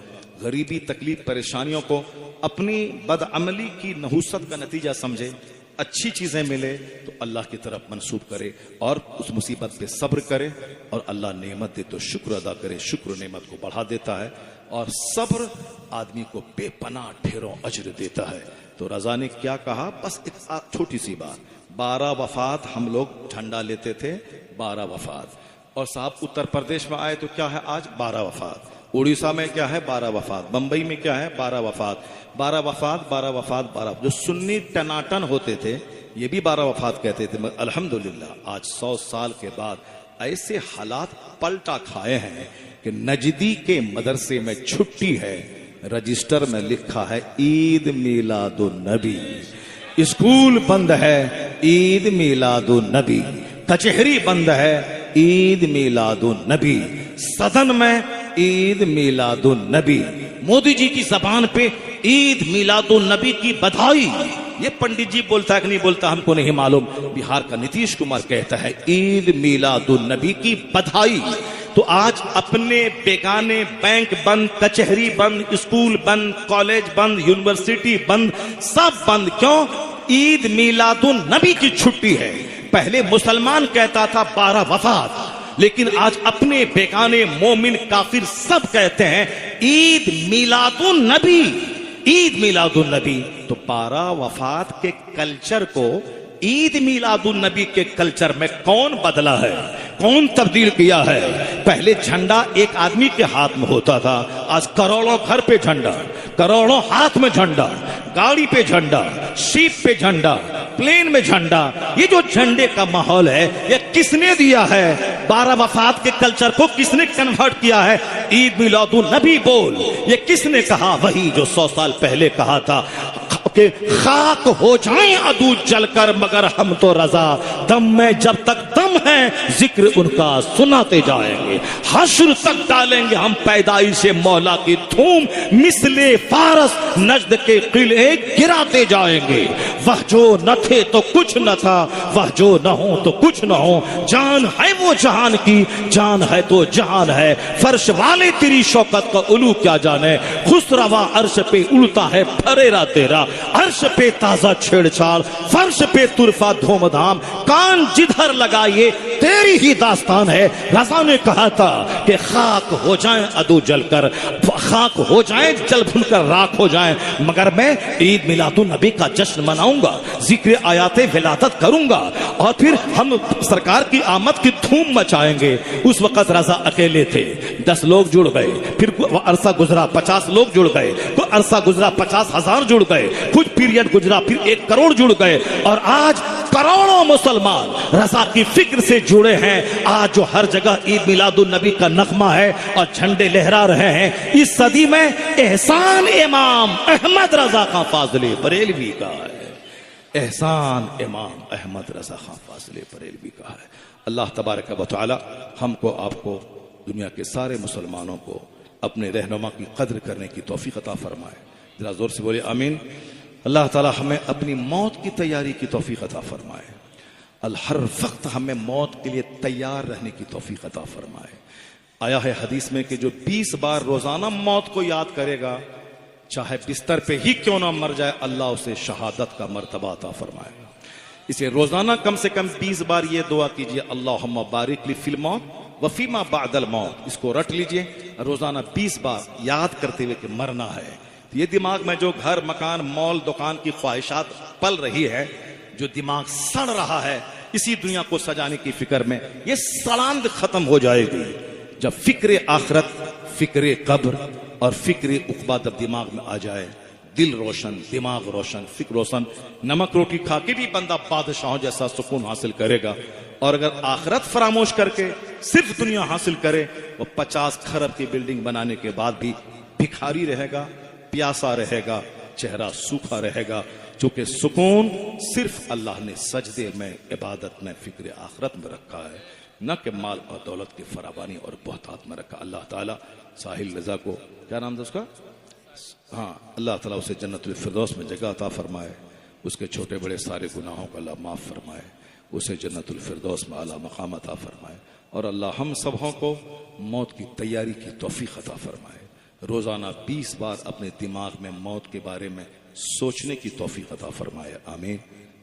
गरीबी, तकलीफ, परेशानियों को अपनी बदअमली की नहुसत का नतीजा समझे। अच्छी चीजें मिले तो अल्लाह की तरफ मंसूब करे और उस मुसीबत पे सब्र करे, और अल्लाह नेमत दे तो शुक्र अदा करे। शुक्र नेमत को बढ़ा देता है, और सब्र आदमी को बेपनाह ढेरों अजर देता है। तो रजा ने क्या कहा, बस एक छोटी सी बात, 12 वफात हम लोग झंडा लेते थे, 12 वफात। और साहब उत्तर प्रदेश में आए तो क्या है आज, 12 वफात। उड़ीसा में क्या है, 12 वफात। बंबई में क्या है, 12 वफात। 12 वफात, 12 वफात, 12। जो सुन्नी टनाटन होते थे ये भी 12 वफात कहते थे। अल्हम्दुलिल्लाह आज 100 साल के बाद ऐसे हालात पलटा खाए हैं कि नजदी के मदरसे में छुट्टी है, रजिस्टर में लिखा है ईद मिलादुन नबी। स्कूल बंद है, ईद मिलादुन नबी। कचहरी बंद है, ईद मिलादुन नबी। सदन में ईद मिलादुन नबी। मोदी जी की जबान पे ईद मिलादुन नबी की बधाई। ये पंडित जी बोलता है कि नहीं बोलता हमको नहीं मालूम। बिहार का नीतीश कुमार कहता है ईद मिलादुन नबी की बधाई। तो आज अपने बेगाने बैंक बंद, कचहरी बंद, स्कूल बंद, कॉलेज बंद, यूनिवर्सिटी बंद, सब बंद। क्यों? ईद मिलादुन नबी की छुट्टी है। पहले मुसलमान कहता था 12 वफात, लेकिन आज अपने बेगाने मोमिन काफिर सब कहते हैं ईद मिलादुन नबी, ईद मिलादुन नबी। तो 12 वफात के कल्चर को ईद मिलादुन नबी के कल्चर में कौन बदला है, कौन तब्दील किया है? पहले झंडा एक आदमी के हाथ में होता था, आज करोड़ों घर पे झंडा, करोड़ों हाथ में झंडा, गाड़ी पे झंडा, शिप पे झंडा, प्लेन में झंडा। ये जो झंडे का माहौल है ये किसने दिया है? 12 वफात के कल्चर को किसने कन्वर्ट किया है? ईद मिलादुन नबी बोल। ये किसने कहा? वही जो 100 साल पहले कहा था कि खाक हो जाए अदू जलकर मगर हम तो रजा, दम में जब तक दम है जिक्र उनका सुनाते जाएंगे। हश्र तक डालेंगे हम पैदाइश मौला की धूम, मिसले फारस नजद के किले गिराते जाएंगे। वह जो न थे तो कुछ न था, वह जो न हो तो कुछ न हो। जान है वो जहान की, जान है तो जहान है। फर्श वाले तेरी शौकत का उलू क्या जाने, खुसरवा अर्श पे उड़ता है फरेरा तेरा। अर्श पे ताजा छेड़छाड़, फर्श पे तुरफा धूमधाम, कान जिधर लगाइए तेरी ही दास्तान है। रजा ने कहा था कि खाक हो जाए अदू जलकर, खाक हो जाए जल भुनकर राख हो जाए, मगर मैं ईद मिलादुन नबी का जश्न मनाऊंगा, जिक्र आयाते विलादत करूंगा, और फिर हम सरकार की आमद की धूम मचाएंगे। उस वक्त रजा अकेले थे, 10 लोग जुड़ गए, फिर अरसा गुजरा 50 लोग जुड़ गए, कुछ अरसा गुजरा 50,000 जुड़ गए, कुछ पीरियड गुजरा फिर 1 करोड़ जुड़ गए, और आज करोड़ों मुसलमान रजा की फिक्र से जुड़े हैं। आज जो हर जगह ईद मिलादुन नबी का नगमा है और झंडे लहरा रहे हैं, इस सदी में एहसान इमाम अहमद रजा खां फाजले बरेलवी का है। एहसान इमाम अहमद रजा खां फाजले बरेलवी का है। अल्लाह तबारक व तआला हमको आपको दुनिया के सारे मुसलमानों को अपने रहनुमा की कद्र करने की तौफीक अता फरमाए। जरा जोर से बोले आमीन। अल्लाह ताला हमें अपनी मौत की तैयारी की तौफीक अता फरमाए। हर वक्त हमें मौत के लिए तैयार रहने की तौफीक अता फरमाए। आया है हदीस में कि जो 20 बार रोजाना मौत को याद करेगा, चाहे बिस्तर पे ही क्यों ना मर जाए, अल्लाह उसे शहादत का मर्तबा अता फरमाएगा। इसे रोजाना कम से कम 20 बार ये दुआ कीजिए, अल्लाहुम्मा बारिक ली फिल मौत व फीमा बादल मौत। इसको रट लीजिए, रोजाना 20 बार याद करते हुए कि मरना है। ये दिमाग में जो घर, मकान, मॉल, दुकान की ख्वाहिशात पल रही है, जो दिमाग सड़ रहा है इसी दुनिया को सजाने की फिक्र में, ये सड़ांद खत्म हो जाएगी जब फिक्र आखिरत, फिक्र कब्र और फिक्र उक़बा जब दिमाग में आ जाए। दिल रोशन, दिमाग रोशन, फिक्र रोशन। नमक रोटी खा के भी बंदा बादशाहों जैसा सुकून हासिल करेगा। और अगर आखिरत फरामोश करके सिर्फ दुनिया हासिल करे, वो 50 खरब की बिल्डिंग बनाने के बाद भी भिखारी रहेगा, प्यासा रहेगा, चेहरा सूखा रहेगा। चूंकि सुकून सिर्फ अल्लाह ने सजदे में, इबादत में, फिक्र आखिरत में रखा है, न कि माल और दौलत की फरावानी और बहुतात में रखा। अल्लाह ताला साहिल रजा को, क्या नाम था उसका, हाँ, अल्लाह ताला उसे जन्नतुल फिरदौस में जगह अता फरमाए, उसके छोटे बड़े सारे गुनाहों को अल्लाह माफ फरमाए, उसे जन्नतुल फिरदौस में आला मकाम अता फरमाए। और अल्लाह हम सबों को मौत की तैयारी की तौफीक अता फरमाए। रोजाना 20 बार अपने दिमाग में मौत के बारे में सोचने की तौफीक अता फरमाए। आमीन।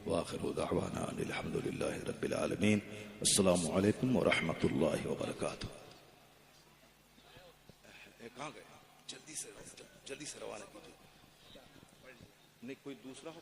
व आखिरु दावाना अनिल हम्दुलिल्लाहि रब्बिल आलमीन। अस्सलामु अलैकुम व रहमतुल्लाहि व बरकातुहू। कहाँ गए? जल्दी से रवाना कीजिए। नहीं कोई दूसरा हो